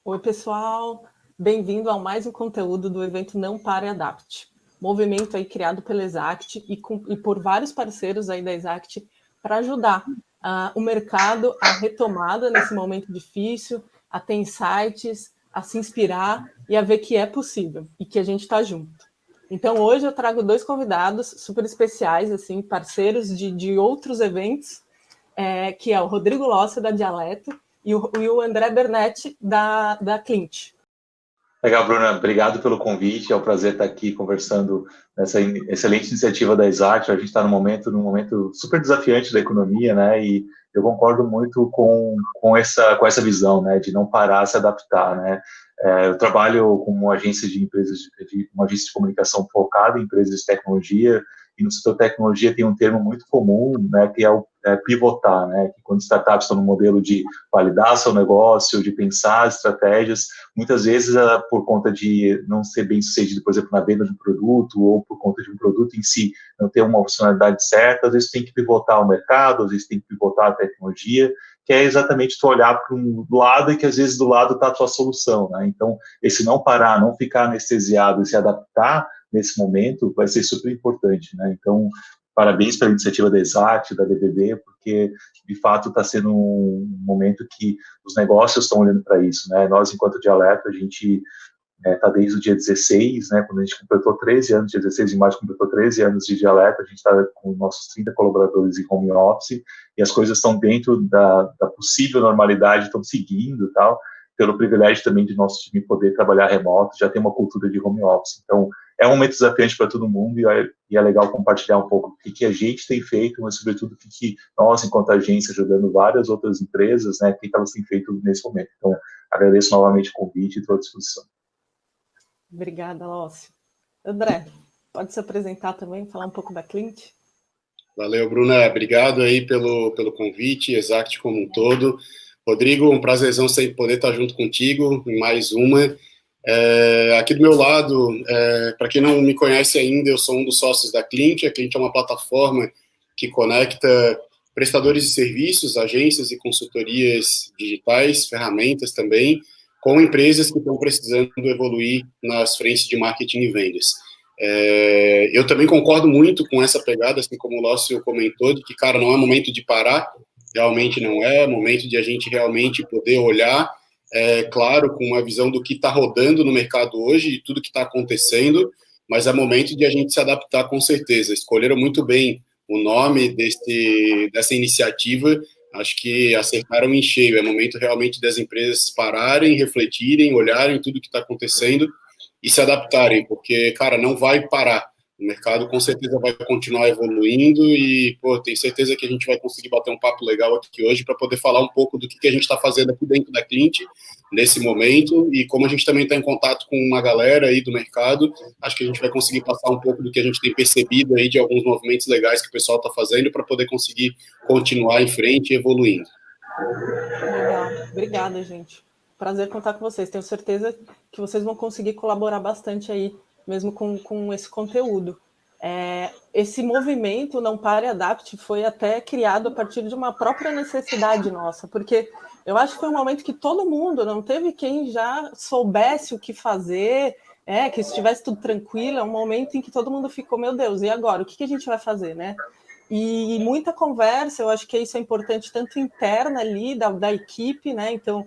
Oi, pessoal. Bem-vindo a mais um conteúdo do evento Não Pare Adapte. Movimento aí criado pela Exact e por vários parceiros aí da Exact para ajudar o mercado a retomada nesse momento difícil, a ter insights, a se inspirar e a ver que é possível e que a gente está junto. Então, hoje eu trago dois convidados super especiais, assim, parceiros de outros eventos, que é o Rodrigo Losser, da Dialeto, e o André Bernetti, da Clint. Legal, Bruna. Obrigado pelo convite. É um prazer estar aqui conversando nessa excelente iniciativa da Exact. A gente está num momento super desafiante da economia, né? E eu concordo muito com essa visão, né? De não parar, se adaptar, né? Eu trabalho com uma agência de uma agência de comunicação focada em empresas de tecnologia. E no setor de tecnologia tem um termo muito comum, né? Que é o pivotar, né? Que quando startups estão no modelo de validar seu negócio, de pensar estratégias, muitas vezes por conta de não ser bem sucedido, por exemplo, na venda de um produto, ou por conta de um produto em si não ter uma funcionalidade certa, às vezes tem que pivotar o mercado, às vezes tem que pivotar a tecnologia, que é exatamente tu olhar para um lado e que às vezes do lado está a tua solução, né? Então, esse não parar, não ficar anestesiado e se adaptar nesse momento vai ser super importante, né? Então, parabéns pela iniciativa da Exact, da DBB, porque de fato está sendo um momento que os negócios estão olhando para isso, né? Nós, enquanto Dialeto, a gente está desde o dia 16, né? Quando a gente completou 13 anos, dia 16 de março completou 13 anos de Dialeto, a gente está com nossos 30 colaboradores em home office, e as coisas estão dentro da possível normalidade, estão seguindo e tal, pelo privilégio também de nosso time poder trabalhar remoto, já tem uma cultura de home office. Então, é um momento desafiante para todo mundo e é legal compartilhar um pouco o que a gente tem feito, mas, sobretudo, o que nós, enquanto agência, ajudando várias outras empresas, né, o que elas têm feito nesse momento. Então, agradeço novamente o convite e estou à disposição. Obrigada, Lócio. André, pode se apresentar também, falar um pouco da Clint? Valeu, Bruna. Obrigado aí pelo convite, Exact como um todo. Rodrigo, um prazerzão sempre poder estar junto contigo em mais uma. Aqui do meu lado, para quem não me conhece ainda, eu sou um dos sócios da Clint. A Clint é uma plataforma que conecta prestadores de serviços, agências e consultorias digitais, ferramentas também, com empresas que estão precisando evoluir nas frentes de marketing e vendas. Eu também concordo muito com essa pegada, assim como o Lócio comentou, de que, cara, não é momento de parar, realmente não é momento de a gente realmente poder olhar, claro, com uma visão do que está rodando no mercado hoje e tudo que está acontecendo, mas é momento de a gente se adaptar com certeza. Escolheram muito bem o nome dessa iniciativa, acho que acertaram em cheio. É momento realmente das empresas pararem, refletirem, olharem tudo que está acontecendo e se adaptarem, porque, cara, não vai parar. O mercado com certeza vai continuar evoluindo e, pô, tenho certeza que a gente vai conseguir bater um papo legal aqui hoje para poder falar um pouco do que a gente está fazendo aqui dentro da Clint nesse momento e como a gente também está em contato com uma galera aí do mercado, acho que a gente vai conseguir passar um pouco do que a gente tem percebido aí de alguns movimentos legais que o pessoal está fazendo para poder conseguir continuar em frente e evoluindo. Legal, obrigada, gente. Prazer contar com vocês. Tenho certeza que vocês vão conseguir colaborar bastante aí, mesmo com esse conteúdo. Esse movimento Não Pare Adapte foi até criado a partir de uma própria necessidade nossa, porque eu acho que foi um momento que todo mundo, não teve quem já soubesse o que fazer, que estivesse tudo tranquilo, é um momento em que todo mundo ficou, meu Deus, e agora? O que a gente vai fazer, né? E muita conversa, eu acho que isso é importante, tanto interna ali, da equipe, né? Então,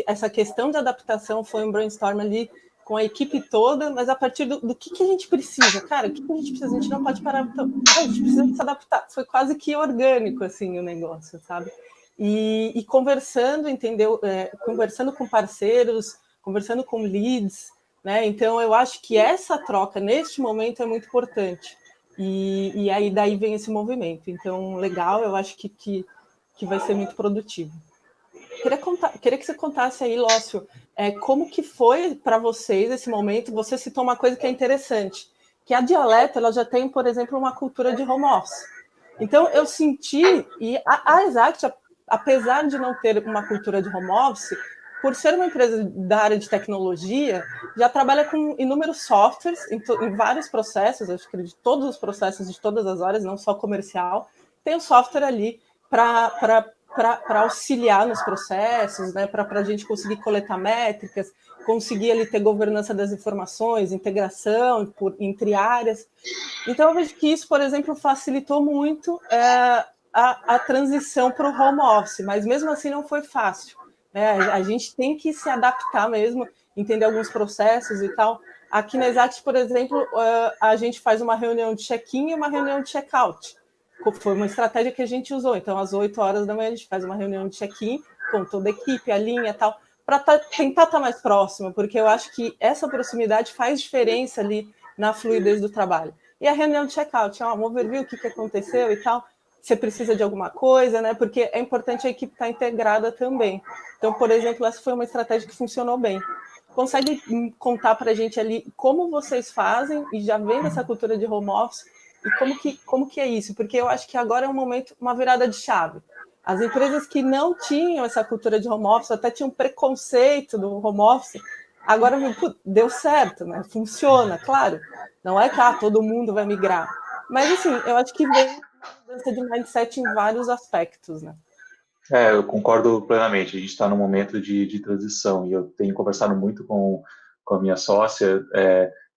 essa questão de adaptação foi um brainstorm ali com a equipe toda, mas a partir do que a gente precisa, cara, o que a gente precisa? A gente não pode parar, então, a gente precisa se adaptar. Foi quase que orgânico, assim, o negócio, sabe? E conversando, entendeu? Conversando com parceiros, conversando com leads, né? Então, eu acho que essa troca, neste momento, é muito importante. E aí daí vem esse movimento. Então, legal, eu acho que vai ser muito produtivo. Queria que você contasse aí, Lócio, como que foi para vocês esse momento. Você citou uma coisa que é interessante, que a Dialeto ela já tem, por exemplo, uma cultura de home office. Então, eu senti, e a Exact, apesar de não ter uma cultura de home office, por ser uma empresa da área de tecnologia, já trabalha com inúmeros softwares em vários processos, acho que de todos os processos, de todas as áreas, não só comercial, tem o software ali para para auxiliar nos processos, né, para a gente conseguir coletar métricas, conseguir ali ter governança das informações, integração entre áreas. Então, eu vejo que isso, por exemplo, facilitou muito a transição para o home office, mas mesmo assim não foi fácil, né? A gente tem que se adaptar mesmo, entender alguns processos e tal. Aqui na Exact, por exemplo, a gente faz uma reunião de check-in e uma reunião de check-out. Foi uma estratégia que a gente usou. Então, às 8 horas da manhã, a gente faz uma reunião de check-in com toda a equipe, a linha e tal, para tentar estar mais próximo, porque eu acho que essa proximidade faz diferença ali na fluidez do trabalho. E a reunião de check-out, vamos overview, o que aconteceu e tal, você precisa de alguma coisa, né? Porque é importante a equipe estar integrada também. Então, por exemplo, essa foi uma estratégia que funcionou bem. Consegue contar para a gente ali como vocês fazem, e já vem dessa cultura de home office, e como que é isso? Porque eu acho que agora é um momento, uma virada de chave. As empresas que não tinham essa cultura de home office, até tinham preconceito do home office, agora deu certo, né? Funciona, claro. Não é que todo mundo vai migrar. Mas, assim, eu acho que vem uma mudança de mindset em vários aspectos, né? Eu concordo plenamente. A gente está num momento de transição e eu tenho conversado muito com a minha sócia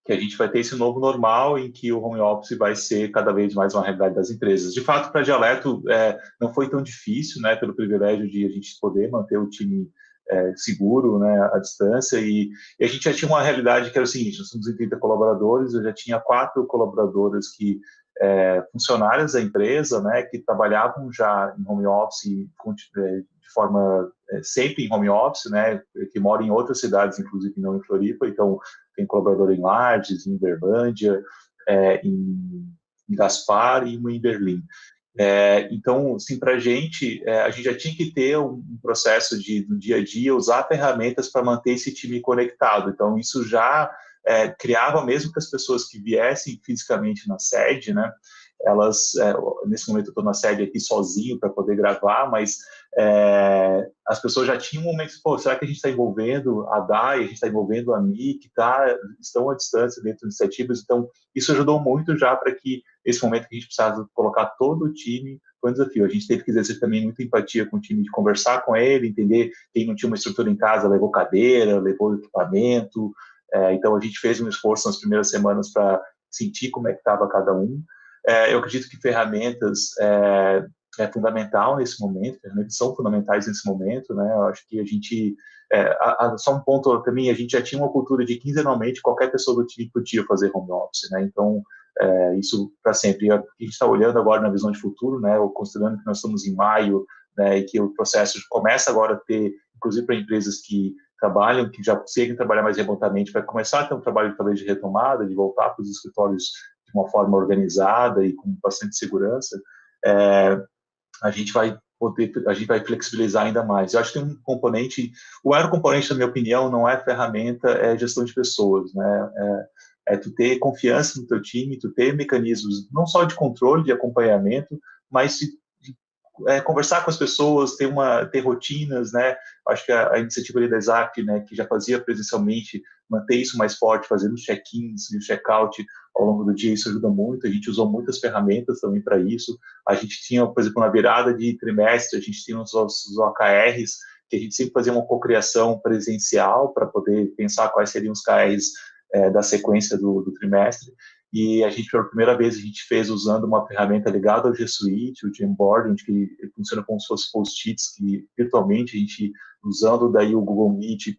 que a gente vai ter esse novo normal em que o home office vai ser cada vez mais uma realidade das empresas. De fato, para a Dialeto não foi tão difícil, né, pelo privilégio de a gente poder manter o time seguro, né, à distância, e a gente já tinha uma realidade que era o seguinte: nós somos em 30 colaboradores, eu já tinha 4 colaboradoras funcionárias da empresa, né, que trabalhavam já em home office de forma sempre em home office, né, que moram em outras cidades, inclusive não em Floripa. Então tem colaborador em Lages, em Uberlândia, em Gaspar e uma em Berlim. Então, assim, para a gente já tinha que ter um processo no dia a dia, usar ferramentas para manter esse time conectado. Então, isso já criava, mesmo que as pessoas que viessem fisicamente na sede, né, elas, nesse momento eu estou na sede aqui sozinho para poder gravar, mas as pessoas já tinham um momento, será que a gente está envolvendo a DAI, a gente está envolvendo a MI, que estão à distância dentro de iniciativas. Então, isso ajudou muito já para que esse momento que a gente precisava colocar todo o time foi um desafio. A gente teve que exercer também muita empatia com o time, de conversar com ele, entender quem não tinha uma estrutura em casa, levou cadeira, levou equipamento. Então, a gente fez um esforço nas primeiras semanas para sentir como é que estava cada um. Eu acredito que ferramentas é fundamental nesse momento, ferramentas são fundamentais nesse momento, né? Eu acho que a gente, só um ponto também, a gente já tinha uma cultura de quinzenalmente qualquer pessoa do time podia fazer home office, né? Então, isso para sempre. A gente está olhando agora na visão de futuro, né? Considerando que nós estamos em maio, né? E que o processo começa agora a ter, inclusive para empresas que trabalham, que já conseguem trabalhar mais remotamente, vai começar a ter um trabalho talvez de retomada, de voltar para os escritórios de uma forma organizada e com bastante segurança. A gente vai flexibilizar ainda mais. Eu acho que tem um componente, o maior componente, na minha opinião, não é ferramenta, é gestão de pessoas, né? Tu ter confiança no teu time, tu ter mecanismos não só de controle, de acompanhamento, mas conversar com as pessoas, ter rotinas, né? Acho que a iniciativa ali da Exact, né, que já fazia presencialmente, manter isso mais forte, fazendo check-ins e check-out ao longo do dia, isso ajuda muito. A gente usou muitas ferramentas também para isso. A gente tinha, por exemplo, na virada de trimestre, a gente tinha os OKRs, que a gente sempre fazia uma cocriação presencial para poder pensar quais seriam os KRs da sequência do trimestre. E a gente, pela primeira vez, a gente fez usando uma ferramenta ligada ao G Suite, o Jamboard, onde que funciona como se fosse post-its, que virtualmente a gente, usando daí o Google Meet,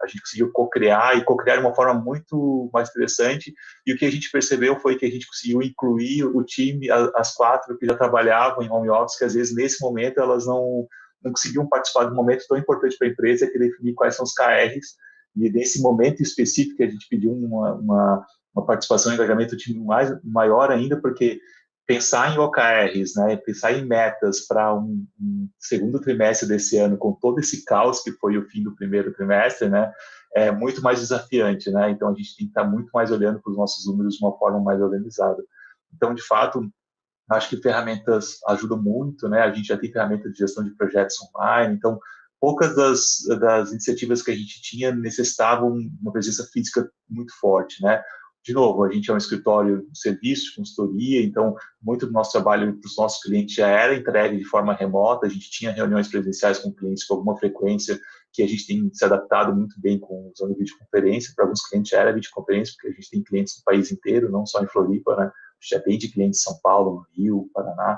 a gente conseguiu co-criar de uma forma muito mais interessante. E o que a gente percebeu foi que a gente conseguiu incluir o time, as 4 que já trabalhavam em home office, que às vezes nesse momento elas não conseguiam participar de um momento tão importante para a empresa, que é definir quais são os KRs. E nesse momento específico a gente pediu uma participação e engajamento do time maior ainda, porque pensar em OKRs, né, pensar em metas para um segundo trimestre desse ano, com todo esse caos que foi o fim do primeiro trimestre, né, é muito mais desafiante, né? Então a gente tem que estar muito mais olhando para os nossos números de uma forma mais organizada. Então, de fato, acho que ferramentas ajudam muito, né? A gente já tem ferramentas de gestão de projetos online, então poucas das iniciativas que a gente tinha necessitavam uma presença física muito forte, né? de novo, a gente é um escritório de serviço, de consultoria, então muito do nosso trabalho para os nossos clientes já era entregue de forma remota, a gente tinha reuniões presenciais com clientes com alguma frequência, que a gente tem se adaptado muito bem com usando videoconferência. Para alguns clientes já era videoconferência, porque a gente tem clientes no país inteiro, não só em Floripa, né? A gente já tem de clientes em São Paulo, no Rio, Paraná.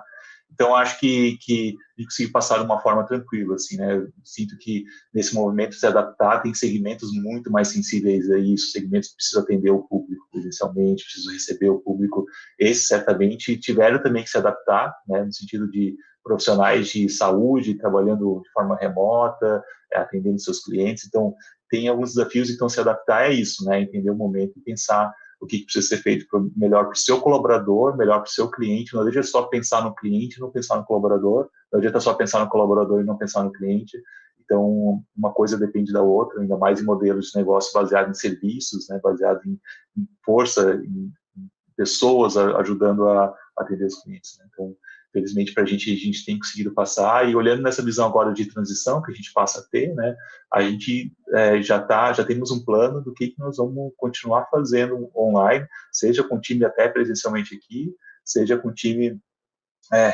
Então, acho que a gente conseguiu passar de uma forma tranquila, assim, né? Eu sinto que nesse movimento se adaptar, tem segmentos muito mais sensíveis a isso, segmentos que precisam atender o público presencialmente, precisam receber o público. Esses, certamente, tiveram também que se adaptar, né? No sentido de profissionais de saúde trabalhando de forma remota, atendendo seus clientes. Então, tem alguns desafios, então se adaptar é isso, né? Entender o momento e pensar o que precisa ser feito melhor para o seu colaborador, melhor para o seu cliente. Não adianta só pensar no cliente, não pensar no colaborador. Não adianta só pensar no colaborador e não pensar no cliente. Então, uma coisa depende da outra, ainda mais em modelos de negócio baseado em serviços, né? Baseado em força, em pessoas ajudando a atender os clientes, né? Então, felizmente para a gente tem conseguido passar, e olhando nessa visão agora de transição que a gente passa a ter, né, a gente já temos um plano do que nós vamos continuar fazendo online, seja com time até presencialmente aqui, seja com time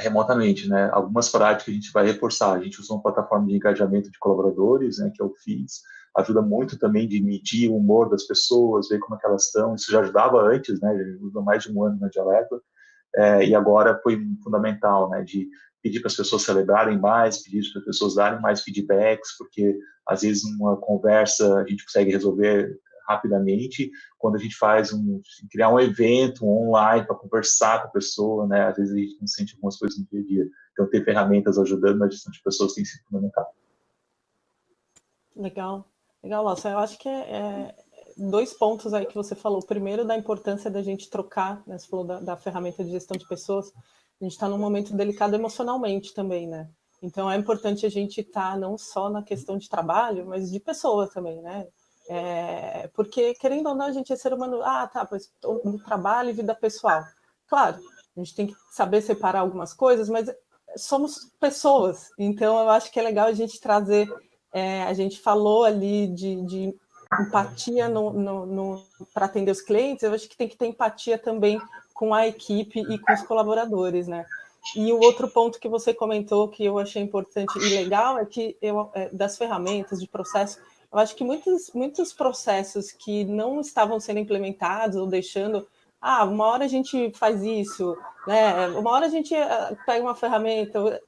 remotamente, né. Algumas práticas a gente vai reforçar, a gente usa uma plataforma de engajamento de colaboradores, né, que é o FIS, ajuda muito também de medir o humor das pessoas, ver como é que elas estão, isso já ajudava antes, né, já usa mais de um ano na Dialeto, e agora foi fundamental, né, de pedir para as pessoas celebrarem mais, pedir para as pessoas darem mais feedbacks, porque às vezes uma conversa a gente consegue resolver rapidamente, quando a gente faz criar um evento online para conversar com a pessoa, né, às vezes a gente não sente algumas coisas no dia a dia. Então, ter ferramentas ajudando na gestão de pessoas tem sido fundamental. Legal, Laura. Eu acho que dois pontos aí que você falou. Primeiro, da importância da gente trocar, né? Você falou da ferramenta de gestão de pessoas. A gente está num momento delicado emocionalmente também, né? Então, é importante a gente estar não só na questão de trabalho, mas de pessoa também, né? Porque, querendo ou não, a gente é ser humano. Tá, pois no trabalho e vida pessoal. Claro, a gente tem que saber separar algumas coisas, mas somos pessoas. Então, eu acho que é legal a gente trazer. A gente falou ali de empatia para atender os clientes, eu acho que tem que ter empatia também com a equipe e com os colaboradores, né? E o outro ponto que você comentou que eu achei importante e legal é que das ferramentas de processo, eu acho que muitos processos que não estavam sendo implementados ou deixando, uma hora a gente faz isso, né? Uma hora a gente pega uma ferramenta.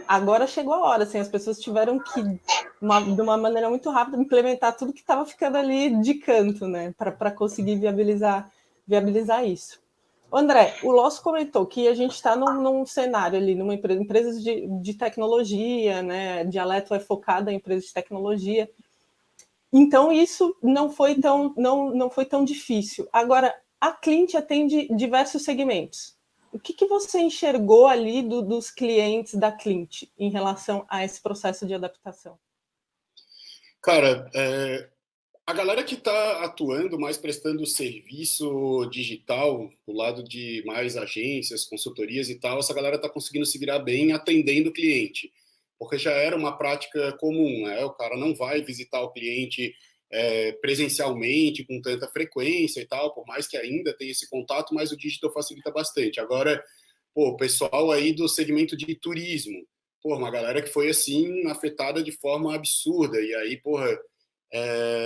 Agora chegou a hora, assim, as pessoas tiveram que, de uma maneira muito rápida, implementar tudo que estava ficando ali de canto, né, para conseguir viabilizar isso. André, o Losso comentou que a gente está num cenário ali, numa empresas de tecnologia, né, Dialeto é focada em empresas de tecnologia, então isso não foi tão difícil. Agora, a Clint atende diversos segmentos. O que você enxergou ali dos clientes da Clint em relação a esse processo de adaptação? Cara, a galera que está atuando, mais prestando serviço digital, do lado de mais agências, consultorias e tal, essa galera está conseguindo se virar bem atendendo o cliente, porque já era uma prática comum, né? O cara não vai visitar o cliente presencialmente com tanta frequência e tal, por mais que ainda tenha esse contato, mas o digital facilita bastante. Agora, o pessoal aí do segmento de turismo, uma galera que foi assim afetada de forma absurda, e aí,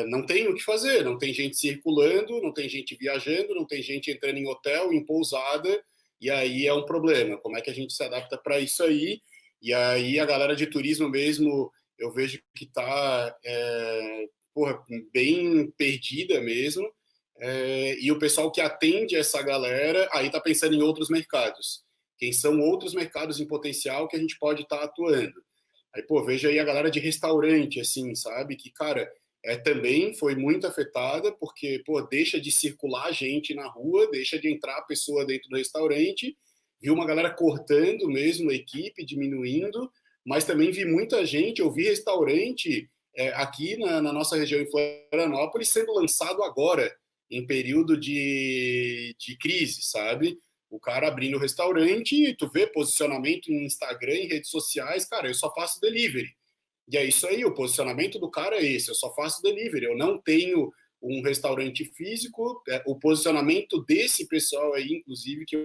não tem o que fazer, não tem gente circulando, não tem gente viajando, não tem gente entrando em hotel, em pousada, e aí é um problema. Como é que a gente se adapta para isso aí? E aí a galera de turismo mesmo, eu vejo que está bem perdida mesmo, e o pessoal que atende essa galera aí está pensando em outros mercados. Quem são outros mercados em potencial que a gente pode estar atuando? Aí, veja aí a galera de restaurante, assim, sabe? Que, cara, também foi muito afetada, porque, deixa de circular gente na rua, deixa de entrar a pessoa dentro do restaurante, viu uma galera cortando mesmo a equipe, diminuindo, mas também vi muita gente, eu vi restaurante aqui na nossa região em Florianópolis sendo lançado agora, em período de crise, sabe? O cara abrindo o restaurante, tu vê posicionamento em Instagram, em redes sociais, cara, eu só faço delivery. E é isso aí, o posicionamento do cara é esse, eu só faço delivery, eu não tenho um restaurante físico, o posicionamento desse pessoal aí, inclusive, que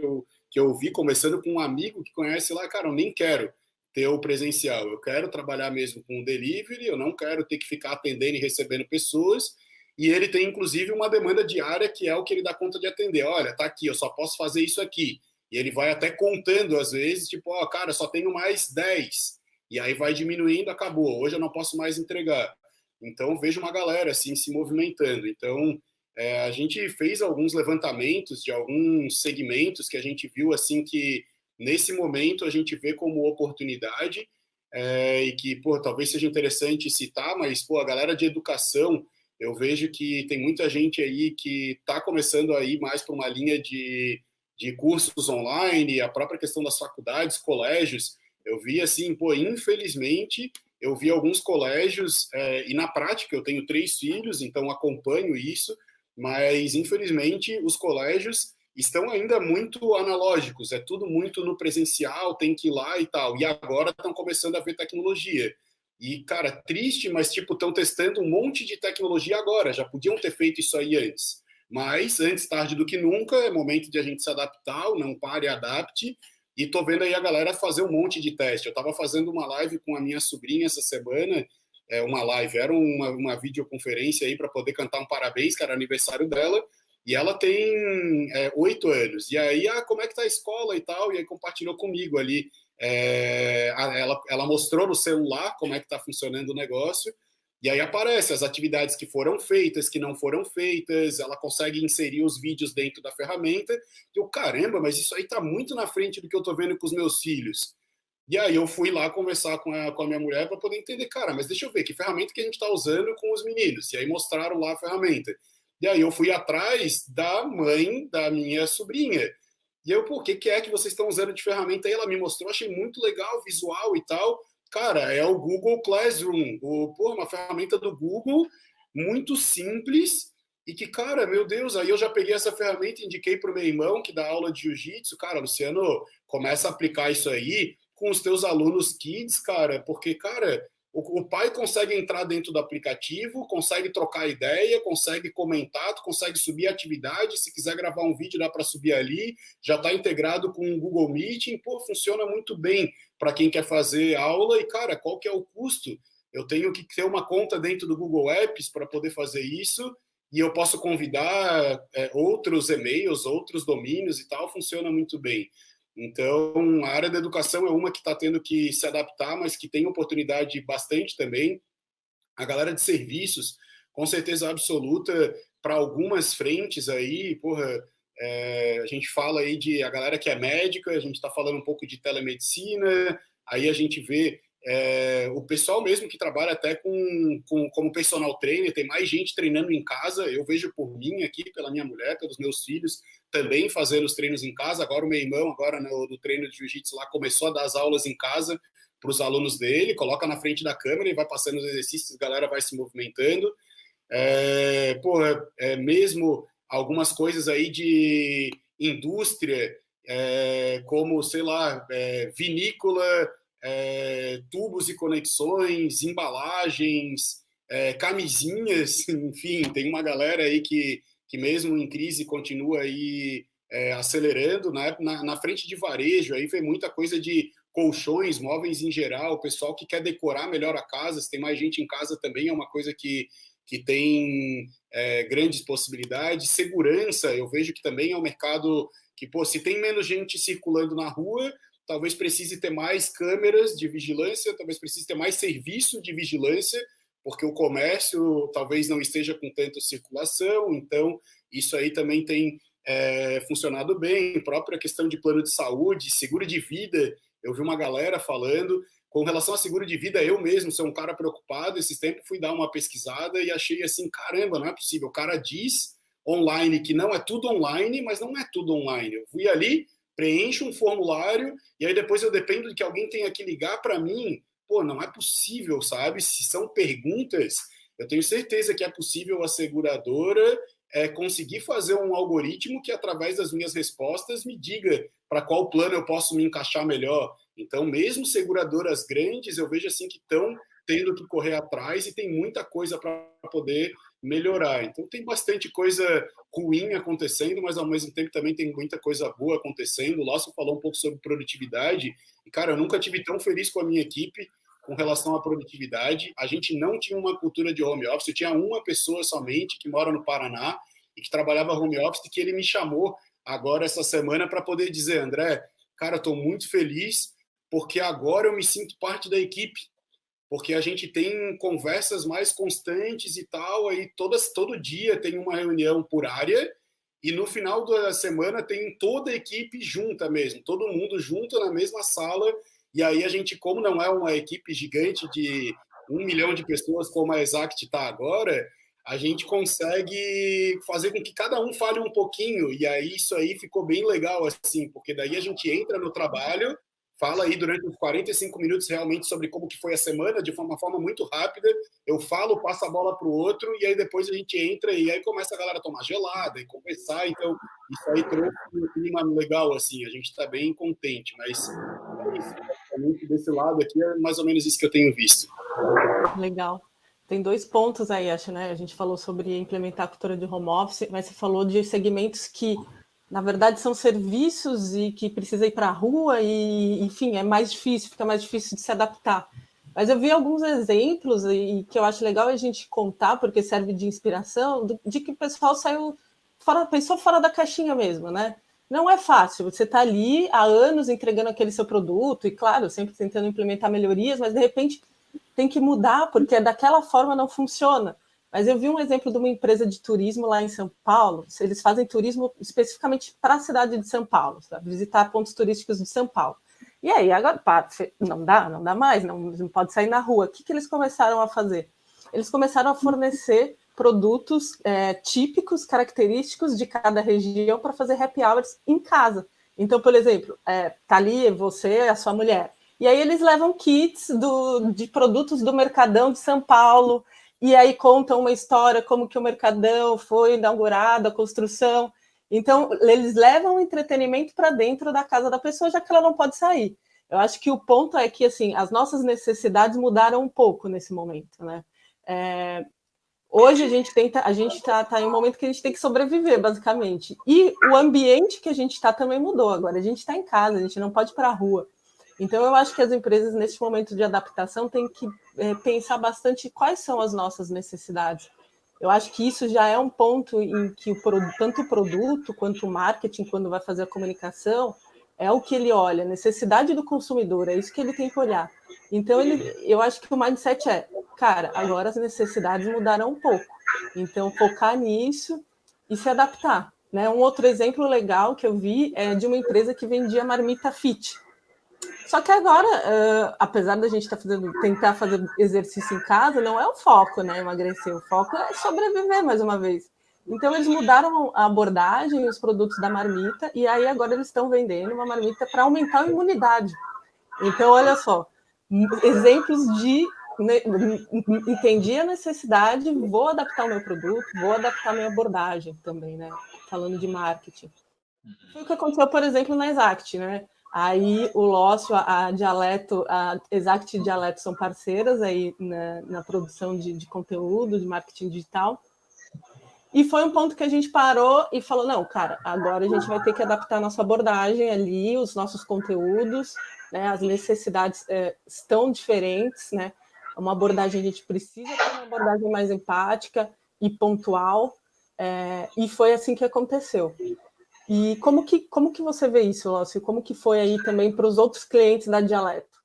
eu vi conversando com um amigo que conhece lá, cara, eu nem quero ter o presencial, eu quero trabalhar mesmo com o delivery, eu não quero ter que ficar atendendo e recebendo pessoas, e ele tem, inclusive, uma demanda diária que é o que ele dá conta de atender. Olha, tá aqui, eu só posso fazer isso aqui. E ele vai até contando, às vezes, tipo, ó, cara, só tenho mais 10. E aí vai diminuindo, acabou. Hoje eu não posso mais entregar. Então, vejo uma galera, assim, se movimentando. Então, a gente fez alguns levantamentos de alguns segmentos que a gente viu, assim, que nesse momento a gente vê como oportunidade e que, pô, talvez seja interessante citar, mas, pô, a galera de educação, eu vejo que tem muita gente aí que está começando a ir mais para uma linha de cursos online, a própria questão das faculdades, colégios. Eu vi assim, pô, infelizmente, eu vi alguns colégios, e na prática eu tenho 3 filhos, então acompanho isso, mas infelizmente os colégios estão ainda muito analógicos, é tudo muito no presencial, tem que ir lá e tal, e agora estão começando a ver tecnologia. E, cara, triste, mas, tipo, estão testando um monte de tecnologia agora, já podiam ter feito isso aí antes. Mas, antes tarde do que nunca, é momento de a gente se adaptar, não pare e adapte, e tô vendo aí a galera fazer um monte de teste. Eu tava fazendo uma live com a minha sobrinha essa semana, era uma videoconferência aí para poder cantar um parabéns, que era aniversário dela, e ela tem 8 anos. E aí, como é que tá a escola e tal? E aí compartilhou comigo ali. Ela mostrou no celular como é que está funcionando o negócio, e aí aparece as atividades que foram feitas, que não foram feitas, ela consegue inserir os vídeos dentro da ferramenta, e eu, caramba, mas isso aí está muito na frente do que eu estou vendo com os meus filhos. E aí eu fui lá conversar com a minha mulher para poder entender, cara, mas deixa eu ver, que ferramenta que a gente está usando com os meninos? E aí mostraram lá a ferramenta. E aí eu fui atrás da mãe da minha sobrinha, e eu, pô, o que é que vocês estão usando de ferramenta aí? Ela me mostrou, achei muito legal, visual e tal. Cara, é o Google Classroom, uma ferramenta do Google, muito simples, e que, cara, meu Deus, aí eu já peguei essa ferramenta e indiquei para o meu irmão, que dá aula de jiu-jitsu. Cara, Luciano, começa a aplicar isso aí com os teus alunos kids, cara, porque, cara, o pai consegue entrar dentro do aplicativo, consegue trocar ideia, consegue comentar, consegue subir atividade, se quiser gravar um vídeo dá para subir ali, já está integrado com o Google Meeting, pô, funciona muito bem para quem quer fazer aula, e cara, qual que é o custo? Eu tenho que ter uma conta dentro do Google Apps para poder fazer isso, e eu posso convidar outros e-mails, outros domínios e tal, funciona muito bem. Então, a área da educação é uma que está tendo que se adaptar, mas que tem oportunidade bastante também. A galera de serviços, com certeza absoluta, para algumas frentes aí, porra, a gente fala aí de a galera que é médica, a gente está falando um pouco de telemedicina, aí a gente vê o pessoal mesmo que trabalha até como personal trainer, tem mais gente treinando em casa, eu vejo por mim aqui, pela minha mulher, pelos meus filhos, também fazendo os treinos em casa. Agora o meu irmão, agora no treino de jiu-jitsu lá, começou a dar as aulas em casa para os alunos dele, coloca na frente da câmera e vai passando os exercícios, a galera vai se movimentando. Mesmo algumas coisas aí de indústria, como, sei lá, vinícola, tubos e conexões, embalagens, camisinhas, enfim, tem uma galera aí que mesmo em crise continua aí acelerando, né? Na frente de varejo, aí vem muita coisa de colchões, móveis em geral, o pessoal que quer decorar melhor a casa, se tem mais gente em casa também é uma coisa que tem grandes possibilidades. Segurança, eu vejo que também é um mercado que, pô, se tem menos gente circulando na rua, talvez precise ter mais câmeras de vigilância, talvez precise ter mais serviço de vigilância, porque o comércio talvez não esteja com tanta circulação, então isso aí também tem funcionado bem. A própria questão de plano de saúde, seguro de vida, eu vi uma galera falando. Com relação a seguro de vida, eu mesmo sou um cara preocupado. Esses tempos fui dar uma pesquisada e achei assim, caramba, não é possível. O cara diz online que não é tudo online, mas não é tudo online. Eu fui ali, preencho um formulário e aí depois eu dependo de que alguém tenha que ligar para mim. Pô, não é possível, sabe? Se são perguntas, eu tenho certeza que é possível a seguradora conseguir fazer um algoritmo que, através das minhas respostas, me diga para qual plano eu posso me encaixar melhor. Então, mesmo seguradoras grandes, eu vejo assim que estão tendo que correr atrás e tem muita coisa para poder melhorar. Então, tem bastante coisa ruim acontecendo, mas ao mesmo tempo também tem muita coisa boa acontecendo. O Lácio falou um pouco sobre produtividade e, cara, eu nunca tive tão feliz com a minha equipe com relação à produtividade. A gente não tinha uma cultura de home office, eu tinha uma pessoa somente que mora no Paraná e que trabalhava home office, que ele me chamou agora essa semana para poder dizer: André, cara, estou muito feliz porque agora eu me sinto parte da equipe, porque a gente tem conversas mais constantes e tal, aí todo dia tem uma reunião por área, e no final da semana tem toda a equipe junta mesmo, todo mundo junto na mesma sala, e aí a gente, como não é uma equipe gigante de 1 milhão de pessoas como a Exact está agora, a gente consegue fazer com que cada um fale um pouquinho, e aí isso aí ficou bem legal, assim, porque daí a gente entra no trabalho, fala aí durante uns 45 minutos realmente sobre como que foi a semana, de uma forma muito rápida, eu falo, passo a bola para o outro, e aí depois a gente entra, e aí começa a galera a tomar gelada e conversar, então isso aí trouxe um clima legal, assim, a gente está bem contente, mas é isso, basicamente desse lado aqui é mais ou menos isso que eu tenho visto. Legal. Tem 2 pontos aí, acho, né? A gente falou sobre implementar a cultura de home office, mas você falou de segmentos que, na verdade, são serviços e que precisa ir para a rua e, enfim, é mais difícil, fica mais difícil de se adaptar. Mas eu vi alguns exemplos e que eu acho legal a gente contar, porque serve de inspiração, de que o pessoal saiu pensou fora da caixinha mesmo, né? Não é fácil, você está ali há anos entregando aquele seu produto, e claro, sempre tentando implementar melhorias, mas de repente tem que mudar, porque daquela forma não funciona. Mas eu vi um exemplo de uma empresa de turismo lá em São Paulo, eles fazem turismo especificamente para a cidade de São Paulo, sabe? Visitar pontos turísticos de São Paulo. E aí, agora, não dá mais, não pode sair na rua. O que eles começaram a fazer? Eles começaram a fornecer produtos típicos, característicos de cada região para fazer happy hours em casa. Então, por exemplo, tá ali você e a sua mulher. E aí eles levam kits de produtos do Mercadão de São Paulo, e aí contam uma história, como que o Mercadão foi inaugurado, a construção. Então, eles levam o entretenimento para dentro da casa da pessoa, já que ela não pode sair. Eu acho que o ponto é que, assim, as nossas necessidades mudaram um pouco nesse momento, né? Hoje a gente está em um momento que a gente tem que sobreviver, basicamente. E o ambiente que a gente está também mudou. Agora a gente está em casa, a gente não pode ir para a rua. Então, eu acho que as empresas, nesse momento de adaptação, têm que pensar bastante quais são as nossas necessidades. Eu acho que isso já é um ponto em que tanto o produto quanto o marketing, quando vai fazer a comunicação, é o que ele olha, a necessidade do consumidor, é isso que ele tem que olhar. Então, eu acho que o mindset cara, agora as necessidades mudaram um pouco. Então, focar nisso e se adaptar. Né? Um outro exemplo legal que eu vi é de uma empresa que vendia marmita fit. Só que agora, apesar da gente tentar fazer exercício em casa, não é o foco, né? Emagrecer. O foco é sobreviver, mais uma vez. Então, eles mudaram a abordagem e os produtos da marmita, e aí agora eles estão vendendo uma marmita para aumentar a imunidade. Então, olha só, exemplos de entendi a necessidade, vou adaptar o meu produto, vou adaptar a minha abordagem também, né? Falando de marketing. Foi o que aconteceu, por exemplo, na Exact, né? Aí o Lócio, a Exact e Dialeto são parceiras aí na produção de conteúdo, de marketing digital. E foi um ponto que a gente parou e falou, não, cara, agora a gente vai ter que adaptar a nossa abordagem ali, os nossos conteúdos, né? As necessidades estão diferentes, né? Uma abordagem, a gente precisa ter uma abordagem mais empática e pontual, e foi assim que aconteceu. E como que você vê isso, Lócio? Como que foi aí também para os outros clientes da Dialeto?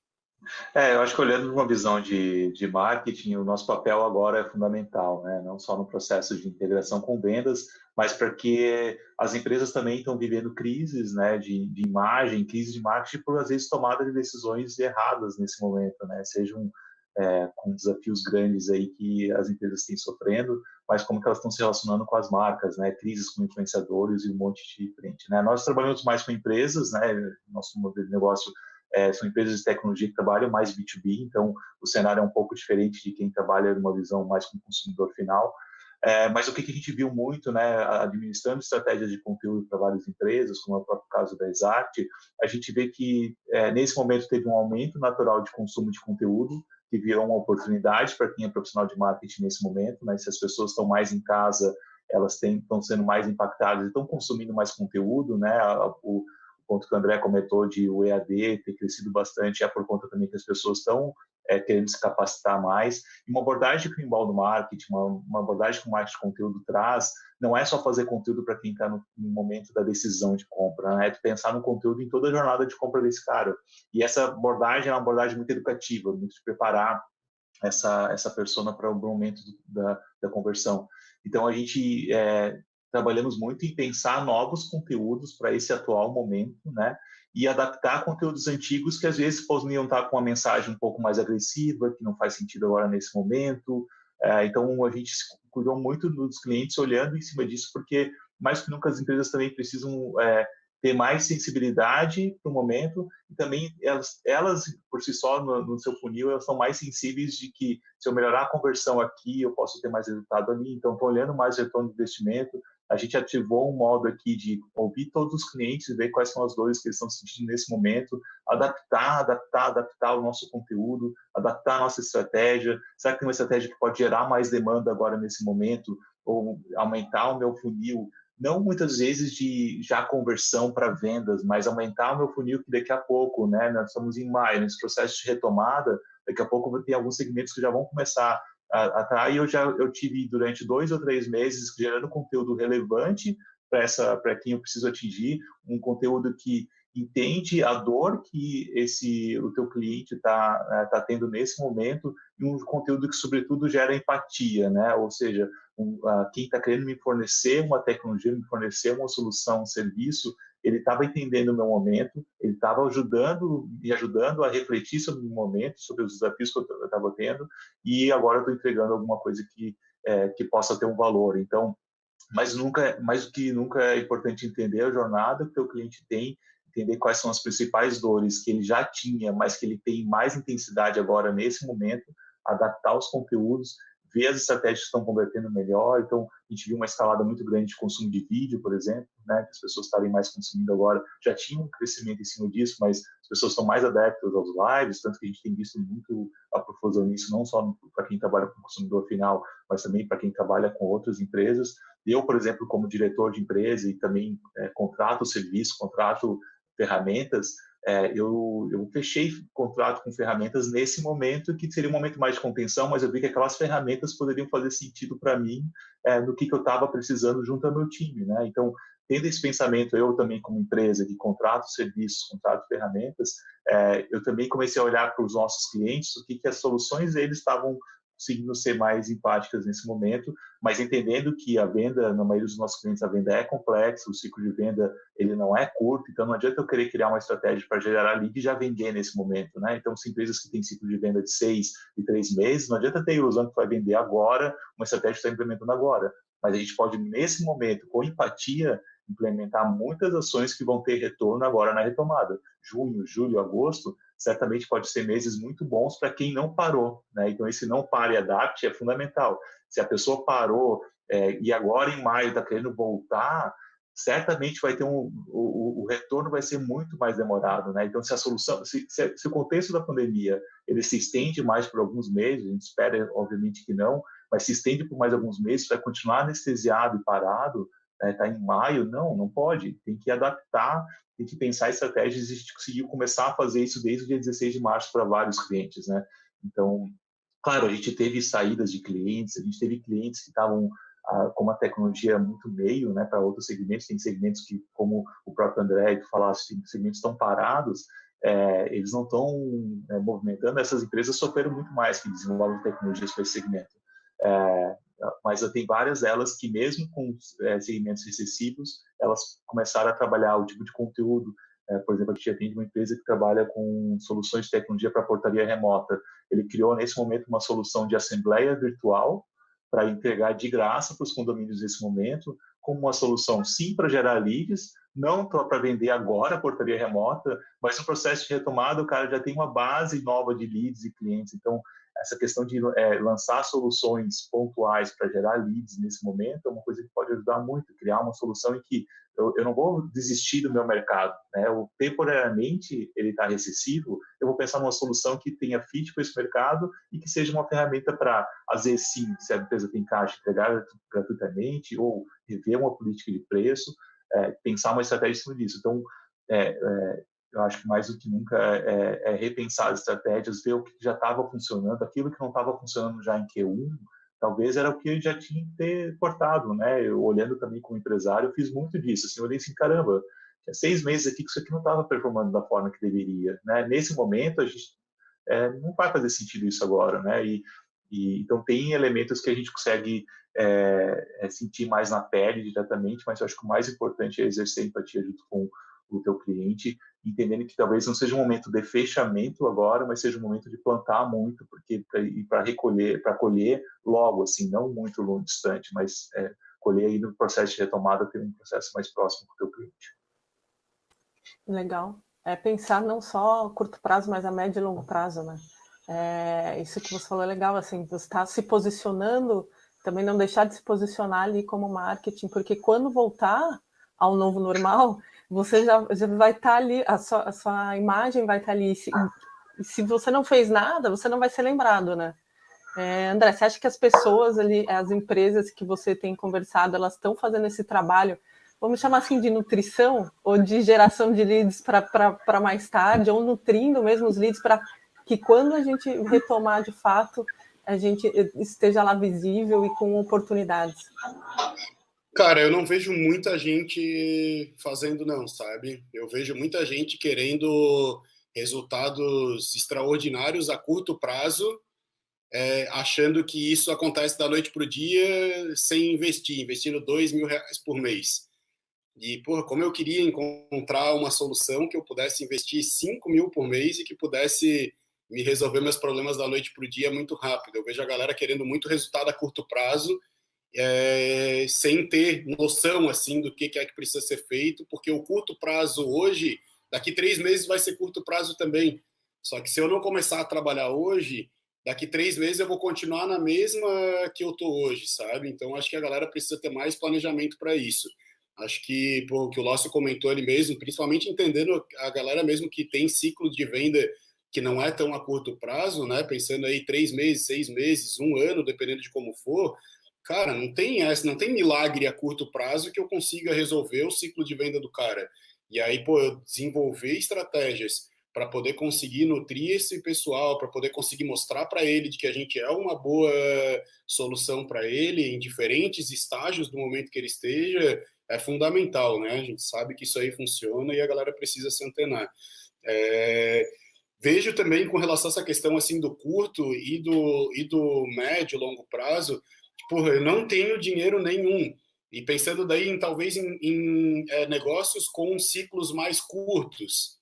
Eu acho que olhando uma visão de marketing, o nosso papel agora é fundamental, né? Não só no processo de integração com vendas, mas porque as empresas também estão vivendo crises, né, de imagem, crise de marketing, por às vezes tomada de decisões erradas nesse momento, né? Sejam com desafios grandes aí que as empresas têm sofrendo, mas como que elas estão se relacionando com as marcas, né? Crises com influenciadores e um monte de frente, né? Nós trabalhamos mais com empresas, né? Nosso modelo de negócio são empresas de tecnologia que trabalham mais B2B, então o cenário é um pouco diferente de quem trabalha numa visão mais com o consumidor final. Mas o que a gente viu muito, né, administrando estratégias de conteúdo para várias empresas, como é o próprio caso da Exact, a gente vê que nesse momento teve um aumento natural de consumo de conteúdo, que virou uma oportunidade para quem é profissional de marketing nesse momento, né? Se as pessoas estão mais em casa, elas estão sendo mais impactadas, estão consumindo mais conteúdo, né? O ponto que o André comentou de o EAD ter crescido bastante é por conta também que as pessoas estão querendo se capacitar mais. E uma abordagem que o inbound marketing, uma abordagem que o marketing de conteúdo traz, não é só fazer conteúdo para quem está no momento da decisão de compra, né? É pensar no conteúdo em toda a jornada de compra desse cara. E essa abordagem é uma abordagem muito educativa, muito de preparar essa persona para o momento da conversão. Então, a gente trabalhamos muito em pensar novos conteúdos para esse atual momento, né? E adaptar conteúdos antigos que às vezes poderiam estar com uma mensagem um pouco mais agressiva, que não faz sentido agora nesse momento. Então, a gente cuidou muito dos clientes olhando em cima disso, porque mais que nunca as empresas também precisam ter mais sensibilidade para o momento, e também elas por si só, no seu funil, elas são mais sensíveis de que se eu melhorar a conversão aqui, eu posso ter mais resultado ali, então estou olhando mais retorno de investimento. A gente ativou um modo aqui de ouvir todos os clientes, ver quais são as dores que eles estão sentindo nesse momento, adaptar o nosso conteúdo, adaptar a nossa estratégia. Será que tem uma estratégia que pode gerar mais demanda agora nesse momento, ou aumentar o meu funil? Não muitas vezes de já conversão para vendas, mas aumentar o meu funil que daqui a pouco, né, nós estamos em maio, nesse processo de retomada, daqui a pouco vai ter alguns segmentos que já vão começar a atrair. Eu tive durante 2 ou 3 meses gerando conteúdo relevante para quem eu preciso atingir, um conteúdo que entende a dor que o teu cliente tá tendo nesse momento, e um conteúdo que, sobretudo, gera empatia, né? Ou seja, quem está querendo me fornecer uma tecnologia, me fornecer uma solução, um serviço, ele estava entendendo o meu momento, ele estava me ajudando a refletir sobre o meu momento, sobre os desafios que eu estava tendo, e agora eu estou entregando alguma coisa que possa ter um valor. Então, mais do que nunca é importante entender a jornada que o teu cliente tem, entender quais são as principais dores que ele já tinha, mas que ele tem mais intensidade agora nesse momento, adaptar os conteúdos, ver as estratégias que estão convertendo melhor. Então, a gente viu uma escalada muito grande de consumo de vídeo, por exemplo, né, que as pessoas estarem mais consumindo agora, já tinha um crescimento em cima disso, mas as pessoas estão mais adeptas aos lives, tanto que a gente tem visto muito a profusão nisso, não só para quem trabalha com o consumidor final, mas também para quem trabalha com outras empresas. Eu, por exemplo, como diretor de empresa e também contrato serviço, contrato ferramentas, eu fechei contrato com ferramentas nesse momento, que seria um momento mais de contenção, mas eu vi que aquelas ferramentas poderiam fazer sentido para mim no que eu estava precisando junto ao meu time, né? Então, tendo esse pensamento, eu também como empresa que contrato serviços, contrato ferramentas, eu também comecei a olhar para os nossos clientes, o que as soluções deles estavam conseguindo ser mais empáticas nesse momento, mas entendendo que a venda, na maioria dos nossos clientes, a venda é complexa, o ciclo de venda, ele não é curto, então não adianta eu querer criar uma estratégia para gerar lead e já vender nesse momento, né? Então, se empresas que têm ciclo de venda de 6 e 3 meses, não adianta ter a ilusão que vai vender agora, uma estratégia que está implementando agora, mas a gente pode, nesse momento, com empatia, implementar muitas ações que vão ter retorno agora na retomada. Junho, julho, agosto, certamente pode ser meses muito bons para quem não parou, né? Então, esse não pare e adapte é fundamental. Se a pessoa parou e agora em maio está querendo voltar, certamente vai ter o retorno vai ser muito mais demorado, né? Então, se a solução, se o contexto da pandemia ele se estende mais por alguns meses, a gente espera, obviamente, que não, mas se estende por mais alguns meses, vai continuar anestesiado e parado, está em maio, não pode, tem que adaptar, tem que pensar estratégias, e a gente conseguiu começar a fazer isso desde o dia 16 de março para vários clientes, né? Então, claro, a gente teve saídas de clientes, a gente teve clientes que estavam com uma tecnologia muito meio, né, para outros segmentos, tem segmentos que, como o próprio André tu falasse, tem segmentos estão parados, eles não estão movimentando, essas empresas sofreram muito mais que desenvolvem tecnologias para esse segmento. Mas eu tenho várias delas que, mesmo com segmentos recessivos, elas começaram a trabalhar o tipo de conteúdo. Por exemplo, a gente atende uma empresa que trabalha com soluções de tecnologia para portaria remota. Ele criou, nesse momento, uma solução de assembleia virtual para entregar de graça para os condomínios nesse momento, como uma solução, sim, para gerar leads, não para vender agora a portaria remota, mas no processo de retomada o cara já tem uma base nova de leads e clientes. Então, essa questão de lançar soluções pontuais para gerar leads nesse momento é uma coisa que pode ajudar muito, criar uma solução em que eu não vou desistir do meu mercado, né? Temporariamente ele está recessivo, eu vou pensar numa solução que tenha fit com esse mercado e que seja uma ferramenta para, às vezes sim, se a empresa tem caixa, entregar gratuitamente ou rever uma política de preço, pensar uma estratégia em cima disso. Então, eu acho que mais do que nunca é repensar as estratégias, ver o que já estava funcionando, aquilo que não estava funcionando já em Q1, talvez era o que já tinha que ter cortado, né? Eu, olhando também como empresário, eu fiz muito disso, assim, eu olhei assim, caramba, tinha 6 meses aqui que isso aqui não estava performando da forma que deveria, né? Nesse momento, a gente não vai fazer sentido isso agora, né? Então, tem elementos que a gente consegue sentir mais na pele diretamente, mas eu acho que o mais importante é exercer empatia junto com o teu cliente, entendendo que talvez não seja um momento de fechamento agora, mas seja um momento de plantar muito, porque para recolher, para colher logo, assim, não muito longo, distante, mas colher aí no processo de retomada, ter um processo mais próximo com o teu cliente. Legal. Pensar não só a curto prazo, mas a médio e longo prazo, né? Isso que você falou é legal, assim, você está se posicionando, também não deixar de se posicionar ali como marketing, porque quando voltar ao novo normal, você já vai estar ali, a sua imagem vai estar ali, e se você não fez nada, você não vai ser lembrado, né? André, você acha que as pessoas ali, as empresas que você tem conversado, elas estão fazendo esse trabalho, vamos chamar assim de nutrição, ou de geração de leads para mais tarde, ou nutrindo mesmo os leads para que quando a gente retomar de fato, a gente esteja lá visível e com oportunidades? Cara, eu não vejo muita gente fazendo não, sabe? Eu vejo muita gente querendo resultados extraordinários a curto prazo, achando que isso acontece da noite para o dia sem investindo R$2.000 por mês. E, porra, como eu queria encontrar uma solução que eu pudesse investir 5 mil por mês e que pudesse me resolver meus problemas da noite para o dia muito rápido. Eu vejo a galera querendo muito resultado a curto prazo, sem ter noção assim do que é que precisa ser feito, porque o curto prazo hoje, daqui 3 meses vai ser curto prazo também. Só que se eu não começar a trabalhar hoje, daqui 3 meses eu vou continuar na mesma que eu tô hoje, sabe? Então acho que a galera precisa ter mais planejamento para isso. Acho que o que o Lócio comentou ali mesmo, principalmente entendendo a galera mesmo que tem ciclo de venda que não é tão a curto prazo, né? Pensando aí 3 meses, 6 meses, 1 ano, dependendo de como for. Cara, não tem milagre a curto prazo que eu consiga resolver o ciclo de venda do cara. E aí, eu desenvolver estratégias para poder conseguir nutrir esse pessoal, para poder conseguir mostrar para ele de que a gente é uma boa solução para ele em diferentes estágios do momento que ele esteja, é fundamental, né? A gente sabe que isso aí funciona e a galera precisa se antenar. Vejo também com relação a essa questão assim do curto e do médio, longo prazo, eu não tenho dinheiro nenhum. E pensando daí talvez em negócios com ciclos mais curtos.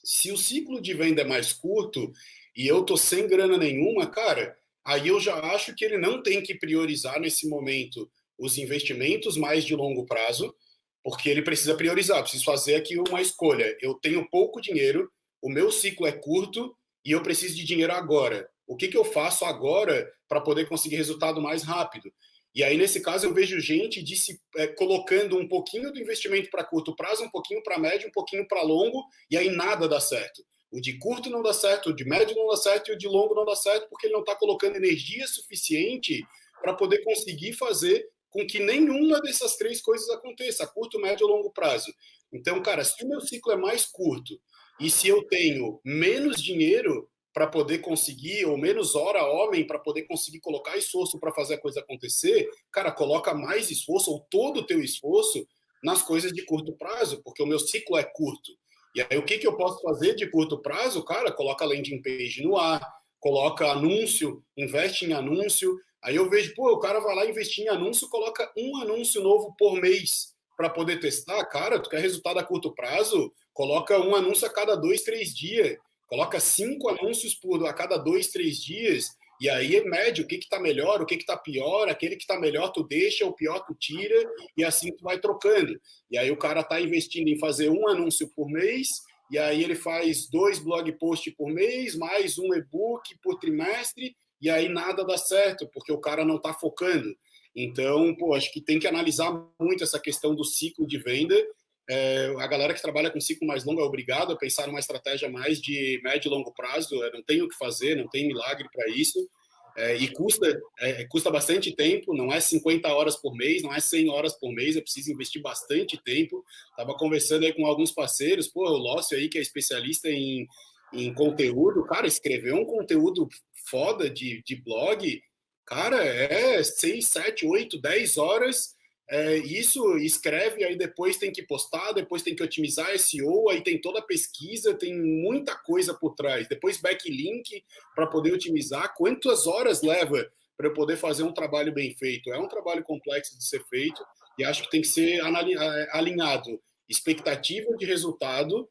Se o ciclo de venda é mais curto e eu tô sem grana nenhuma, cara, aí eu já acho que ele não tem que priorizar nesse momento os investimentos mais de longo prazo, porque ele precisa priorizar. Preciso fazer aqui uma escolha. Eu tenho pouco dinheiro, o meu ciclo é curto e eu preciso de dinheiro agora. O que eu faço agora para poder conseguir resultado mais rápido? E aí, nesse caso, eu vejo gente colocando um pouquinho do investimento para curto prazo, um pouquinho para médio, um pouquinho para longo, e aí nada dá certo. O de curto não dá certo, o de médio não dá certo e o de longo não dá certo porque ele não está colocando energia suficiente para poder conseguir fazer com que nenhuma dessas 3 coisas aconteça, a curto, médio ou longo prazo. Então, cara, se o meu ciclo é mais curto e se eu tenho menos dinheiro para poder conseguir, ou menos hora homem para poder conseguir colocar esforço para fazer a coisa acontecer, cara, coloca mais esforço, ou todo o teu esforço, nas coisas de curto prazo, porque o meu ciclo é curto. E aí, o que eu posso fazer de curto prazo? Cara, coloca landing page no ar, coloca anúncio, investe em anúncio. Aí eu vejo, o cara vai lá investir em anúncio, coloca um anúncio novo por mês para poder testar. Cara, tu quer resultado a curto prazo? Coloca um anúncio a cada 2, 3 dias. Coloca 5 anúncios a cada 2, 3 dias, e aí mede o que está melhor, o que está pior, aquele que está melhor tu deixa, o pior tu tira, e assim tu vai trocando. E aí o cara está investindo em fazer um anúncio por mês, e aí ele faz 2 blog posts por mês, mais um e-book por trimestre, e aí nada dá certo, porque o cara não está focando. Então, acho que tem que analisar muito essa questão do ciclo de venda. A galera que trabalha com ciclo mais longo é obrigada a pensar numa estratégia mais de médio e longo prazo. Não tem o que fazer, não tem milagre para isso. E custa bastante tempo, não é 50 horas por mês, não é 100 horas por mês, eu preciso investir bastante tempo. Estava conversando aí com alguns parceiros, o Lócio aí, que é especialista em conteúdo, cara, escrever um conteúdo foda de blog, cara, 6, 7, 8, 10 horas, isso escreve, aí depois tem que postar, depois tem que otimizar SEO, aí tem toda a pesquisa, tem muita coisa por trás, depois backlink para poder otimizar, quantas horas leva para eu poder fazer um trabalho bem feito? É um trabalho complexo de ser feito, e acho que tem que ser alinhado expectativa de resultado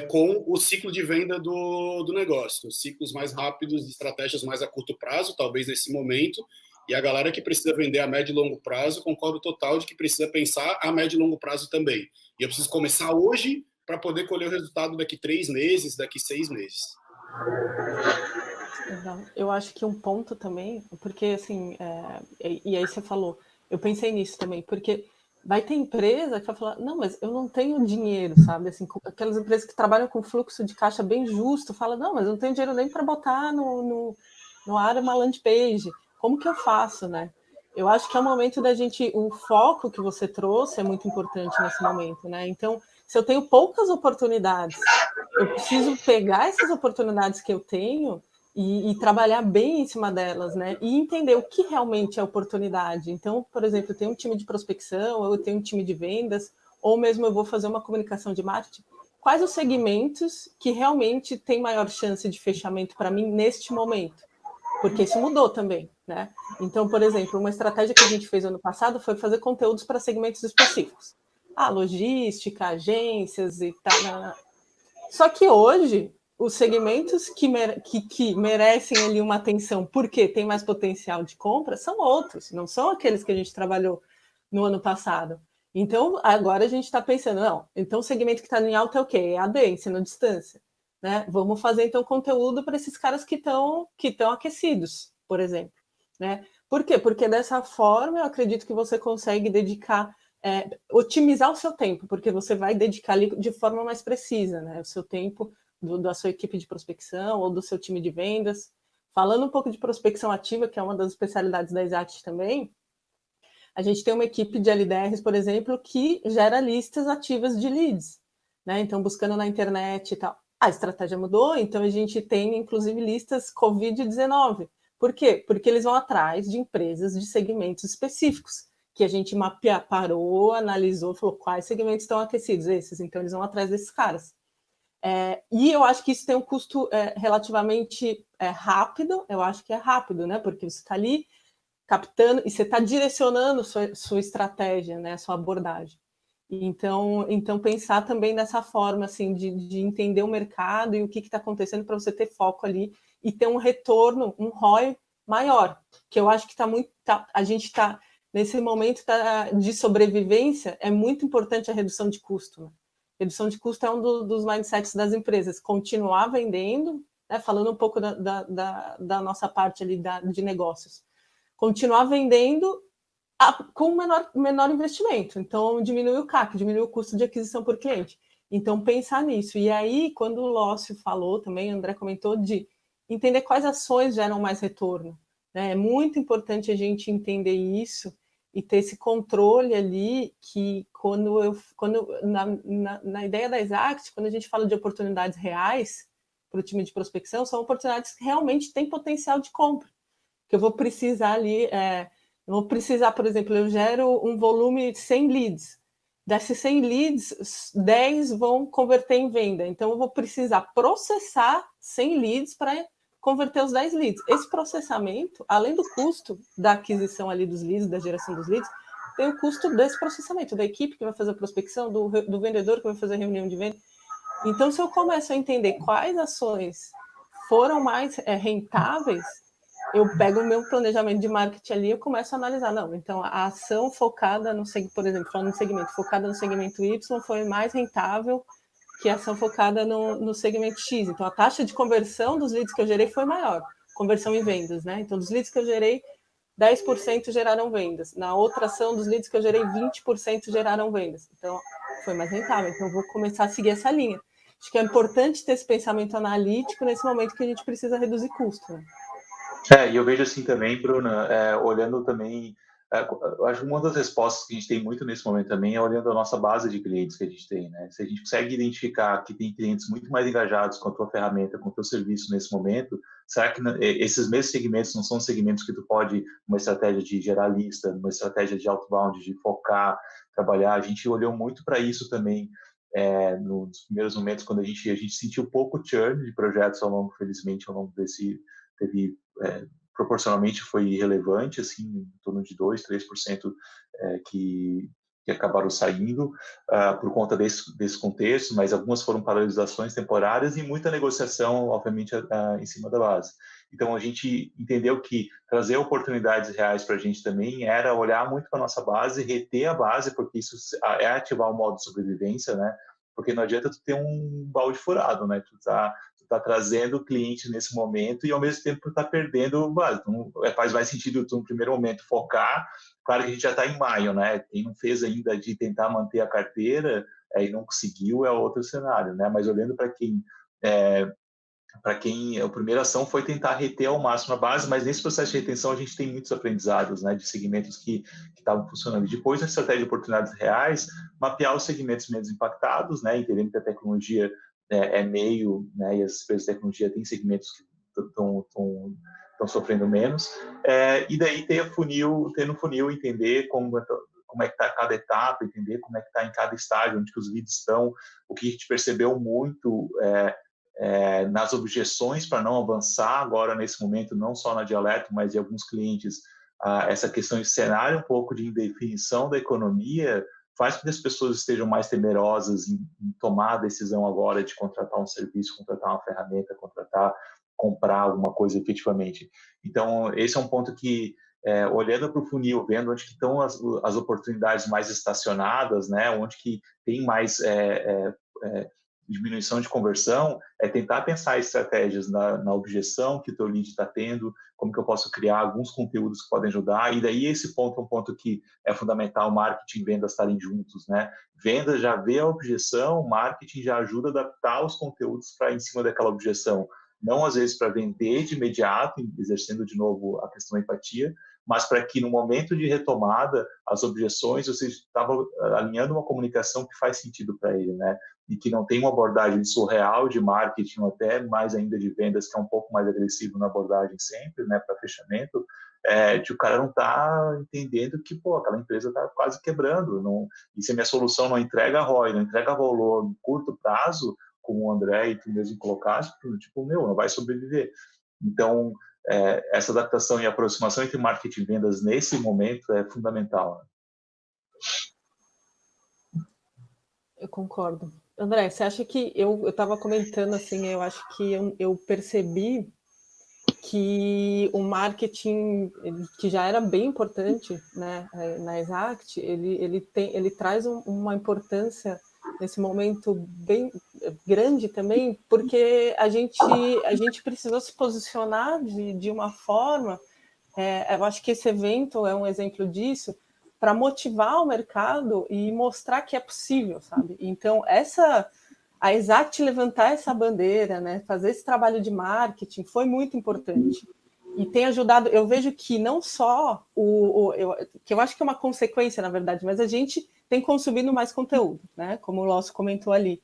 com o ciclo de venda do negócio, os ciclos mais rápidos, estratégias mais a curto prazo, talvez nesse momento, e a galera que precisa vender a médio e longo prazo, concordo total de que precisa pensar a médio e longo prazo também. E eu preciso começar hoje para poder colher o resultado daqui 3 meses, daqui 6 meses. Eu acho que um ponto também, porque assim, e aí você falou, eu pensei nisso também, porque vai ter empresa que vai falar, não, mas eu não tenho dinheiro, sabe? Assim, aquelas empresas que trabalham com fluxo de caixa bem justo, fala, não, mas eu não tenho dinheiro nem para botar no ar uma landing page. Como que eu faço, né? Eu acho que é o momento da gente, o foco que você trouxe é muito importante nesse momento, né? Então, se eu tenho poucas oportunidades, eu preciso pegar essas oportunidades que eu tenho e trabalhar bem em cima delas, né? E entender o que realmente é oportunidade. Então, por exemplo, eu tenho um time de prospecção, ou eu tenho um time de vendas, ou mesmo eu vou fazer uma comunicação de marketing. Quais os segmentos que realmente têm maior chance de fechamento para mim neste momento? Porque isso mudou também, né? Então, por exemplo, uma estratégia que a gente fez ano passado foi fazer conteúdos para segmentos específicos. Logística, agências e tal. Só que hoje, os segmentos que merecem ali uma atenção, porque tem mais potencial de compra, são outros, não são aqueles que a gente trabalhou no ano passado. Então, agora a gente está pensando, não, então o segmento que está em alta é o quê? É AD, ensino à distância. Né? Vamos fazer, então, conteúdo para esses caras que estão aquecidos, por exemplo. Né? Por quê? Porque dessa forma eu acredito que você consegue dedicar, otimizar o seu tempo, porque você vai dedicar ali de forma mais precisa, né? O seu tempo da sua equipe de prospecção ou do seu time de vendas. Falando um pouco de prospecção ativa, que é uma das especialidades da Exact também, a gente tem uma equipe de LDRs, por exemplo, que gera listas ativas de leads, né? Então, buscando na internet e tal. A estratégia mudou, então a gente tem, inclusive, listas Covid-19. Por quê? Porque eles vão atrás de empresas de segmentos específicos, que a gente parou, analisou, falou quais segmentos estão aquecidos, esses. Então, eles vão atrás desses caras. E eu acho que isso tem um custo relativamente rápido, eu acho que é rápido, né? Porque você está ali captando e você está direcionando sua estratégia, né? Sua abordagem. Então, pensar também dessa forma, assim, de entender o mercado e o que está acontecendo para você ter foco ali e ter um retorno, um ROI maior, que eu acho que a gente está, nesse momento de sobrevivência, é muito importante a redução de custo. Né? Redução de custo é um dos mindsets das empresas, continuar vendendo, né, falando um pouco da nossa parte ali de negócios, continuar vendendo com menor investimento. Então, diminui o CAC, diminui o custo de aquisição por cliente. Então, pensar nisso. E aí, quando o Lócio falou também, o André comentou, de entender quais ações geram mais retorno. Né? É muito importante a gente entender isso e ter esse controle ali, que na ideia da Exact, quando a gente fala de oportunidades reais para o time de prospecção, são oportunidades que realmente têm potencial de compra. Que eu vou precisar ali... Eu vou precisar, por exemplo, eu gero um volume de 100 leads. Desses 100 leads, 10 vão converter em venda. Então, eu vou precisar processar 100 leads para converter os 10 leads. Esse processamento, além do custo da aquisição ali dos leads, da geração dos leads, tem o custo desse processamento, da equipe que vai fazer a prospecção, do vendedor que vai fazer a reunião de venda. Então, se eu começo a entender quais ações foram mais rentáveis, eu pego o meu planejamento de marketing ali e eu começo a analisar. Não, então a ação focada por exemplo, falando no segmento, focada no segmento Y foi mais rentável que ação focada no segmento X. Então, a taxa de conversão dos leads que eu gerei foi maior, conversão em vendas, né? Então, dos leads que eu gerei, 10% geraram vendas. Na outra ação, dos leads que eu gerei, 20% geraram vendas. Então, foi mais rentável. Então, eu vou começar a seguir essa linha. Acho que é importante ter esse pensamento analítico nesse momento que a gente precisa reduzir custo, né? E eu vejo assim também, Bruna, olhando também, eu acho que uma das respostas que a gente tem muito nesse momento também é olhando a nossa base de clientes que a gente tem, né? Se a gente consegue identificar que tem clientes muito mais engajados com a tua ferramenta, com o teu serviço nesse momento, será que esses mesmos segmentos não são segmentos que tu pode, uma estratégia de gerar lista, uma estratégia de outbound, de focar, trabalhar? A gente olhou muito para isso também, nos primeiros momentos, quando a gente sentiu pouco churn de projetos ao longo, felizmente, ao longo desse, teve proporcionalmente foi relevante, assim, em torno de 2%, 3% que acabaram saindo por conta desse contexto, mas algumas foram paralisações temporárias e muita negociação, obviamente, em cima da base. Então, a gente entendeu que trazer oportunidades reais para a gente também era olhar muito para a nossa base, reter a base, porque isso é ativar o modo de sobrevivência, né? Porque não adianta tu ter um balde furado, né? Tu tá trazendo o cliente nesse momento e, ao mesmo tempo, tá perdendo base. Então, faz mais sentido tu, no primeiro momento, focar. Claro que a gente já está em maio, né? Quem não fez ainda de tentar manter a carteira e não conseguiu é outro cenário, né? Mas olhando para quem a primeira ação foi tentar reter ao máximo a base, mas nesse processo de retenção a gente tem muitos aprendizados, né, de segmentos que estavam funcionando. Depois, na estratégia de oportunidades reais, mapear os segmentos menos impactados, né, entendendo que a tecnologia é meio, né, e as empresas de tecnologia têm segmentos que estão sofrendo menos, e daí ter no funil, entender como é que está cada etapa, entender como é que está em cada estágio, onde que os leads estão. O que a gente percebeu muito nas objeções para não avançar agora nesse momento, não só na Dialeto, mas em alguns clientes, essa questão de cenário um pouco de indefinição da economia faz com que as pessoas estejam mais temerosas em tomar a decisão agora de contratar um serviço, contratar uma ferramenta, comprar alguma coisa efetivamente. Então, esse é um ponto que, olhando para o funil, vendo onde que estão as oportunidades mais estacionadas, né, onde que tem mais diminuição de conversão, é tentar pensar estratégias na objeção que o teu lead está tendo, como que eu posso criar alguns conteúdos que podem ajudar, e daí esse ponto é um ponto que é fundamental, marketing e vendas estarem juntos, né? Vendas já vê a objeção, marketing já ajuda a adaptar os conteúdos para em cima daquela objeção, não às vezes para vender de imediato, exercendo de novo a questão da empatia, mas para que no momento de retomada, as objeções, você estava alinhando uma comunicação que faz sentido para ele, né? E que não tem uma abordagem surreal de marketing, ou até mais ainda de vendas, que é um pouco mais agressivo na abordagem sempre, né, para fechamento, que o cara não está entendendo que, aquela empresa está quase quebrando, não, e se a minha solução não entrega ROI, não entrega valor no curto prazo, como o André e tu mesmo colocaste, tipo, não vai sobreviver. Então, essa adaptação e aproximação entre marketing e vendas nesse momento é fundamental, né? Eu concordo. André, você acha que eu estava comentando assim, eu acho que eu percebi que o marketing, que já era bem importante, né, na Exact, ele traz uma importância nesse momento bem grande também, porque a gente precisou se posicionar de uma forma, eu acho que esse evento é um exemplo disso, para motivar o mercado e mostrar que é possível, sabe? Então, a Exact levantar essa bandeira, né, fazer esse trabalho de marketing foi muito importante. E tem ajudado, eu vejo que não só que eu acho que é uma consequência, na verdade, mas a gente tem consumido mais conteúdo, né? Como o Lócio comentou ali.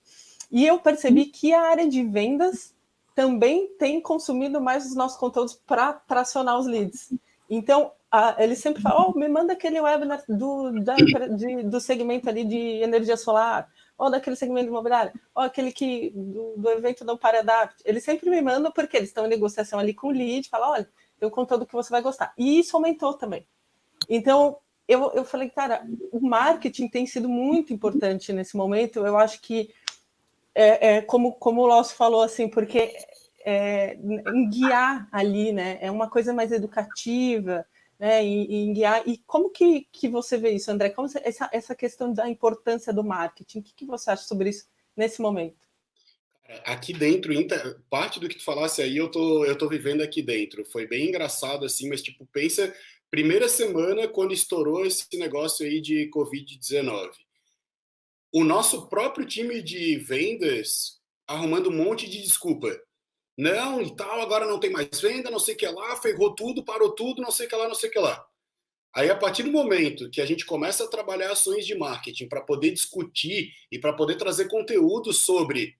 E eu percebi que a área de vendas também tem consumido mais os nossos conteúdos para tracionar os leads. Então, eles sempre falam, me manda aquele webinar do segmento ali de energia solar, ou daquele segmento imobiliário, ou aquele do evento do Paradapt. Eles sempre me mandam porque eles estão em negociação ali com o lead, falam, olha, tem um conteúdo que você vai gostar. E isso aumentou também. Então, eu falei, cara, o marketing tem sido muito importante nesse momento. Eu acho que, como o Lócio falou, assim, porque em guiar ali, né, é uma coisa mais educativa, né, em guiar. E como que você vê isso, André? Como essa questão da importância do marketing? O que você acha sobre isso nesse momento? Aqui dentro, parte do que tu falasse aí, eu tô vivendo aqui dentro. Foi bem engraçado, assim, mas, tipo, pensa, primeira semana, quando estourou esse negócio aí de Covid-19. O nosso próprio time de vendas arrumando um monte de desculpa. Não, e tal, agora não tem mais venda, não sei o que lá, ferrou tudo, parou tudo, não sei o que lá, não sei o que lá. Aí, a partir do momento que a gente começa a trabalhar ações de marketing para poder discutir e para poder trazer conteúdo sobre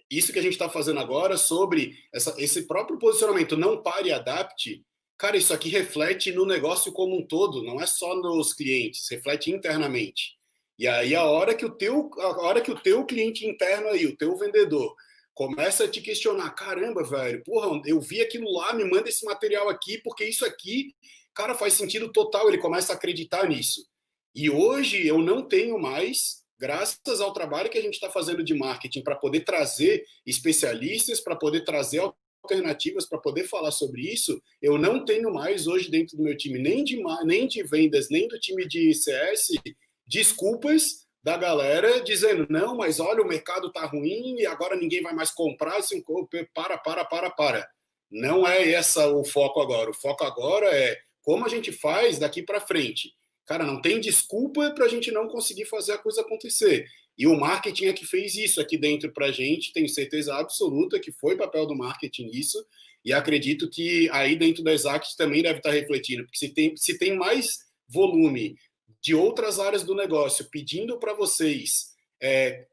isso que a gente está fazendo agora, sobre esse próprio posicionamento, não pare e adapte, cara, isso aqui reflete no negócio como um todo, não é só nos clientes, reflete internamente. E aí, a hora que o teu cliente interno aí, o teu vendedor, começa a te questionar, caramba, velho, porra, eu vi aquilo lá, me manda esse material aqui, porque isso aqui, cara, faz sentido total, ele começa a acreditar nisso. E hoje eu não tenho mais, graças ao trabalho que a gente está fazendo de marketing, para poder trazer especialistas, para poder trazer alternativas, para poder falar sobre isso, eu não tenho mais hoje dentro do meu time, nem de vendas, nem do time de CS, desculpas da galera dizendo, não, mas olha, o mercado tá ruim e agora ninguém vai mais comprar, assim, para. Não é esse o foco agora. O foco agora é como a gente faz daqui para frente. Cara, não tem desculpa para a gente não conseguir fazer a coisa acontecer. E o marketing é que fez isso aqui dentro para a gente, tenho certeza absoluta que foi papel do marketing isso, e acredito que aí dentro da Exact também deve estar refletindo, porque se tem mais volume de outras áreas do negócio pedindo para vocês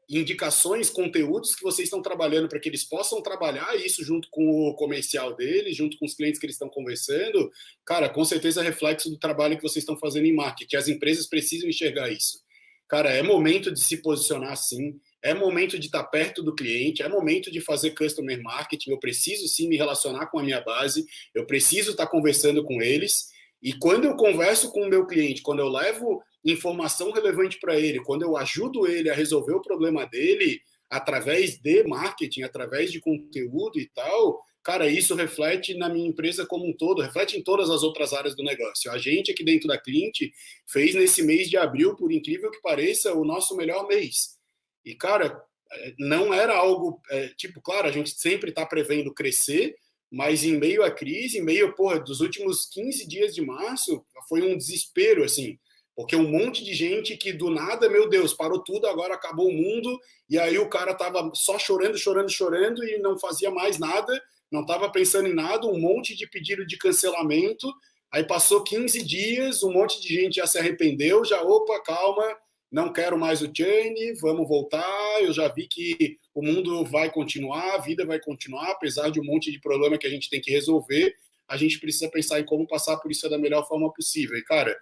indicações, conteúdos que vocês estão trabalhando para que eles possam trabalhar isso junto com o comercial deles, junto com os clientes que eles estão conversando, cara, com certeza é reflexo do trabalho que vocês estão fazendo em marketing. As empresas precisam enxergar isso. Cara, é momento de se posicionar assim, é momento de estar perto do cliente, é momento de fazer customer marketing, eu preciso sim me relacionar com a minha base, eu preciso estar conversando com eles, e quando eu converso com o meu cliente, quando eu levo informação relevante para ele, quando eu ajudo ele a resolver o problema dele através de marketing, através de conteúdo e tal, cara, isso reflete na minha empresa como um todo, reflete em todas as outras áreas do negócio. A gente aqui dentro da Clint fez nesse mês de abril, por incrível que pareça, o nosso melhor mês. E, cara, não era algo, tipo, claro, a gente sempre está prevendo crescer, mas em meio à crise, em meio, porra, dos últimos 15 dias de março, foi um desespero, assim, porque um monte de gente que do nada, meu Deus, parou tudo, agora acabou o mundo, e aí o cara tava só chorando e não fazia mais nada, não estava pensando em nada, um monte de pedido de cancelamento, aí passou 15 dias, um monte de gente já se arrependeu, já, opa, calma, não quero mais o Chain, vamos voltar, eu já vi que o mundo vai continuar, a vida vai continuar, apesar de um monte de problema que a gente tem que resolver, a gente precisa pensar em como passar por isso da melhor forma possível. E, cara,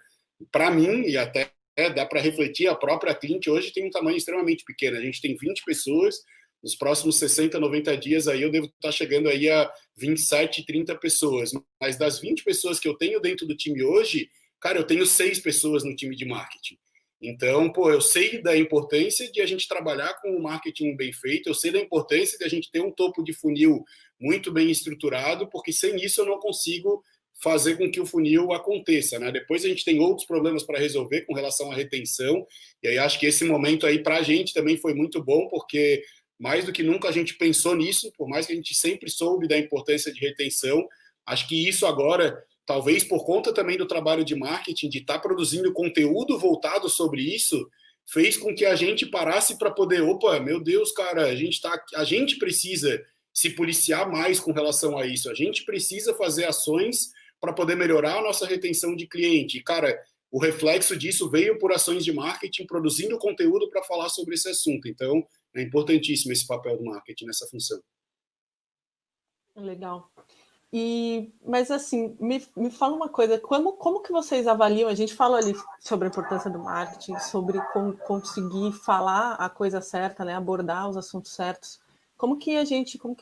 para mim, e até dá para refletir, a própria Clint hoje tem um tamanho extremamente pequeno, a gente tem 20 pessoas, nos próximos 60, 90 dias aí eu devo estar chegando aí a 27, 30 pessoas, mas das 20 pessoas que eu tenho dentro do time hoje, cara, eu tenho 6 pessoas no time de marketing. Então, pô, eu sei da importância de a gente trabalhar com o marketing bem feito, eu sei da importância de a gente ter um topo de funil muito bem estruturado, porque sem isso eu não consigo fazer com que o funil aconteça, né? Depois a gente tem outros problemas para resolver com relação à retenção, e aí acho que esse momento aí para a gente também foi muito bom, porque mais do que nunca a gente pensou nisso, por mais que a gente sempre soube da importância de retenção, acho que isso agora, talvez por conta também do trabalho de marketing, de estar produzindo conteúdo voltado sobre isso, fez com que a gente parasse para poder, opa, meu Deus, cara, a gente precisa se policiar mais com relação a isso, a gente precisa fazer ações para poder melhorar a nossa retenção de cliente. E, cara, o reflexo disso veio por ações de marketing, produzindo conteúdo para falar sobre esse assunto. Então, é importantíssimo esse papel do marketing nessa função. Legal. Mas assim, me fala uma coisa, como que vocês avaliam? A gente fala ali sobre a importância do marketing, sobre conseguir falar a coisa certa, né, abordar os assuntos certos. Como que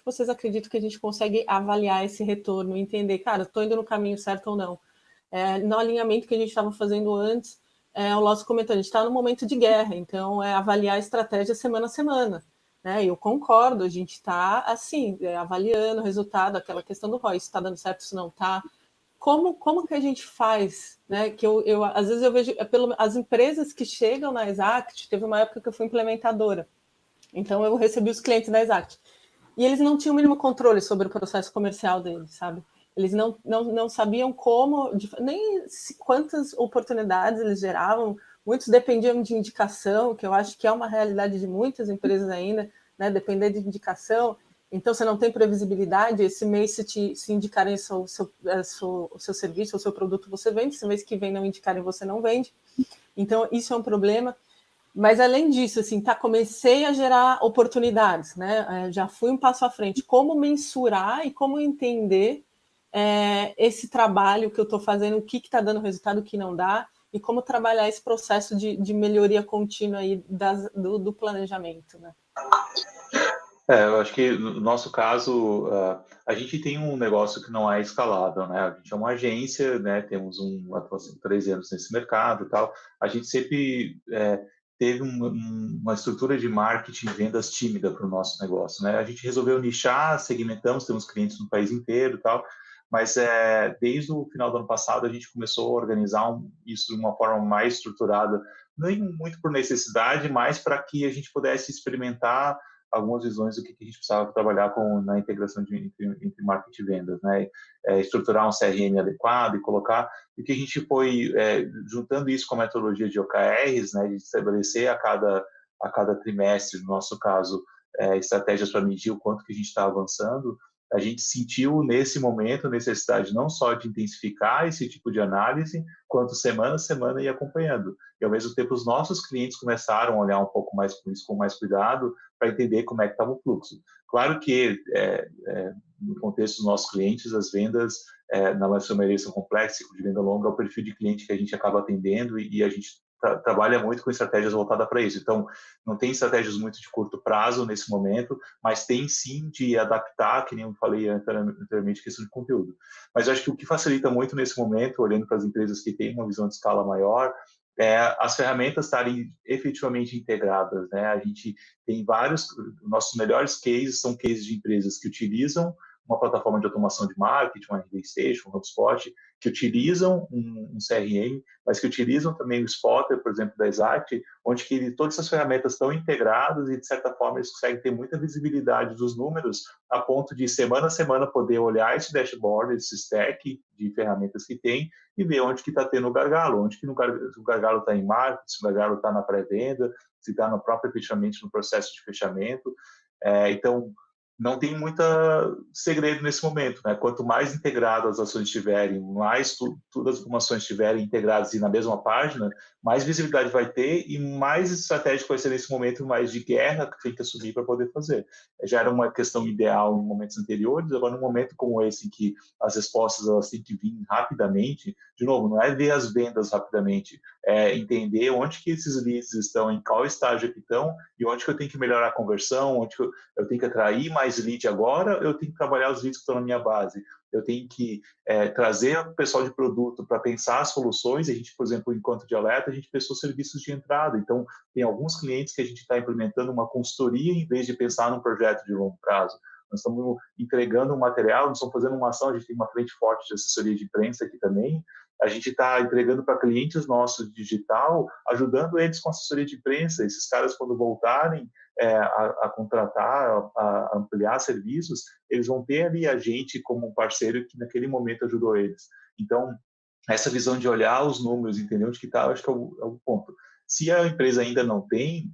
vocês acreditam que a gente consegue avaliar esse retorno, entender, cara, estou indo no caminho certo ou não? No alinhamento que a gente estava fazendo antes, o Lócio comentou, a gente está no momento de guerra, então é avaliar a estratégia semana a semana. Né? Eu concordo, a gente está assim, avaliando o resultado, aquela questão do ROI, se está dando certo, se não está. Como que a gente faz? Né? Que às vezes eu vejo as empresas que chegam na Exact, teve uma época que eu fui implementadora, então eu recebi os clientes da Exact. e eles não tinham o mínimo controle sobre o processo comercial deles, sabe? Eles não sabiam como, nem quantas oportunidades eles geravam. Muitos dependiam de indicação, que eu acho que é uma realidade de muitas empresas ainda, né? Depender de indicação. Então, você não tem previsibilidade. Esse mês, se indicarem o seu serviço, o seu produto, você vende. Se mês que vem não indicarem, você não vende. Então, isso é um problema. Mas, além disso, assim, comecei a gerar oportunidades, né? Já fui um passo à frente. Como mensurar e como entender esse trabalho que eu estou fazendo, o que está dando resultado, o que não dá, e como trabalhar esse processo de melhoria contínua aí do planejamento, né? Eu acho que no nosso caso, a gente tem um negócio que não é escalável, né? A gente é uma agência, né? Temos uma atuação de 13 anos nesse mercado e tal. A gente sempre teve uma estrutura de marketing e vendas tímida para o nosso negócio, né? A gente resolveu nichar, segmentamos, temos clientes no país inteiro e tal, mas desde o final do ano passado a gente começou a organizar isso de uma forma mais estruturada, nem muito por necessidade, mas para que a gente pudesse experimentar algumas visões do que a gente precisava trabalhar na integração entre marketing e vendas, né? Estruturar um CRM adequado e colocar, e que a gente foi juntando isso com a metodologia de OKRs, né? De estabelecer a cada trimestre, no nosso caso, estratégias para medir o quanto que a gente está avançando. A gente sentiu nesse momento a necessidade não só de intensificar esse tipo de análise, quanto semana a semana ir acompanhando. E ao mesmo tempo os nossos clientes começaram a olhar um pouco mais com isso, com mais cuidado, para entender como é que estava o fluxo. Claro que, no contexto dos nossos clientes, as vendas, na sua maioria, são complexas, ciclo de venda longa é o perfil de cliente que a gente acaba atendendo e a gente trabalha muito com estratégias voltadas para isso. Então, não tem estratégias muito de curto prazo nesse momento, mas tem sim de adaptar, que nem eu falei anteriormente, questão de conteúdo. Mas eu acho que o que facilita muito nesse momento, olhando para as empresas que têm uma visão de escala maior, as ferramentas estarem efetivamente integradas, né? A gente tem nossos melhores cases são cases de empresas que utilizam uma plataforma de automação de marketing, uma RD Station, um HubSpot, que utilizam um CRM, mas que utilizam também o Spotter, por exemplo, da Exact, onde que todas essas ferramentas estão integradas e, de certa forma, eles conseguem ter muita visibilidade dos números a ponto de, semana a semana, poder olhar esse dashboard, esse stack de ferramentas que tem e ver onde que está tendo o gargalo, onde que o gargalo está em marketing, se o gargalo está na pré-venda, se está no próprio fechamento, no processo de fechamento. Então, não tem muito segredo nesse momento, né? Quanto mais integradas as ações estiverem, mais todas as informações estiverem integradas e na mesma página, mais visibilidade vai ter e mais estratégico vai ser nesse momento, mais de guerra que tem que assumir para poder fazer. Já era uma questão ideal em momentos anteriores, agora num momento como esse, em que as respostas elas têm que vir rapidamente, de novo, não é ver as vendas rapidamente, é entender onde que esses leads estão, em qual estágio que estão e onde que eu tenho que melhorar a conversão, onde que eu tenho que atrair mais lead agora, eu tenho que trabalhar os leads que estão na minha base. Eu tenho que trazer o pessoal de produto para pensar as soluções. A gente, por exemplo, enquanto de alerta, a gente pensou serviços de entrada. Então, tem alguns clientes que a gente está implementando uma consultoria em vez de pensar num projeto de longo prazo. Nós estamos entregando um material, nós estamos fazendo uma ação, a gente tem uma frente forte de assessoria de imprensa aqui também. A gente está entregando para clientes nossos digital, ajudando eles com assessoria de imprensa. Esses caras, quando voltarem a contratar, a ampliar serviços, eles vão ter ali a gente como um parceiro que naquele momento ajudou eles. Então, essa visão de olhar os números, entender onde que está, acho que é o ponto. Se a empresa ainda não tem,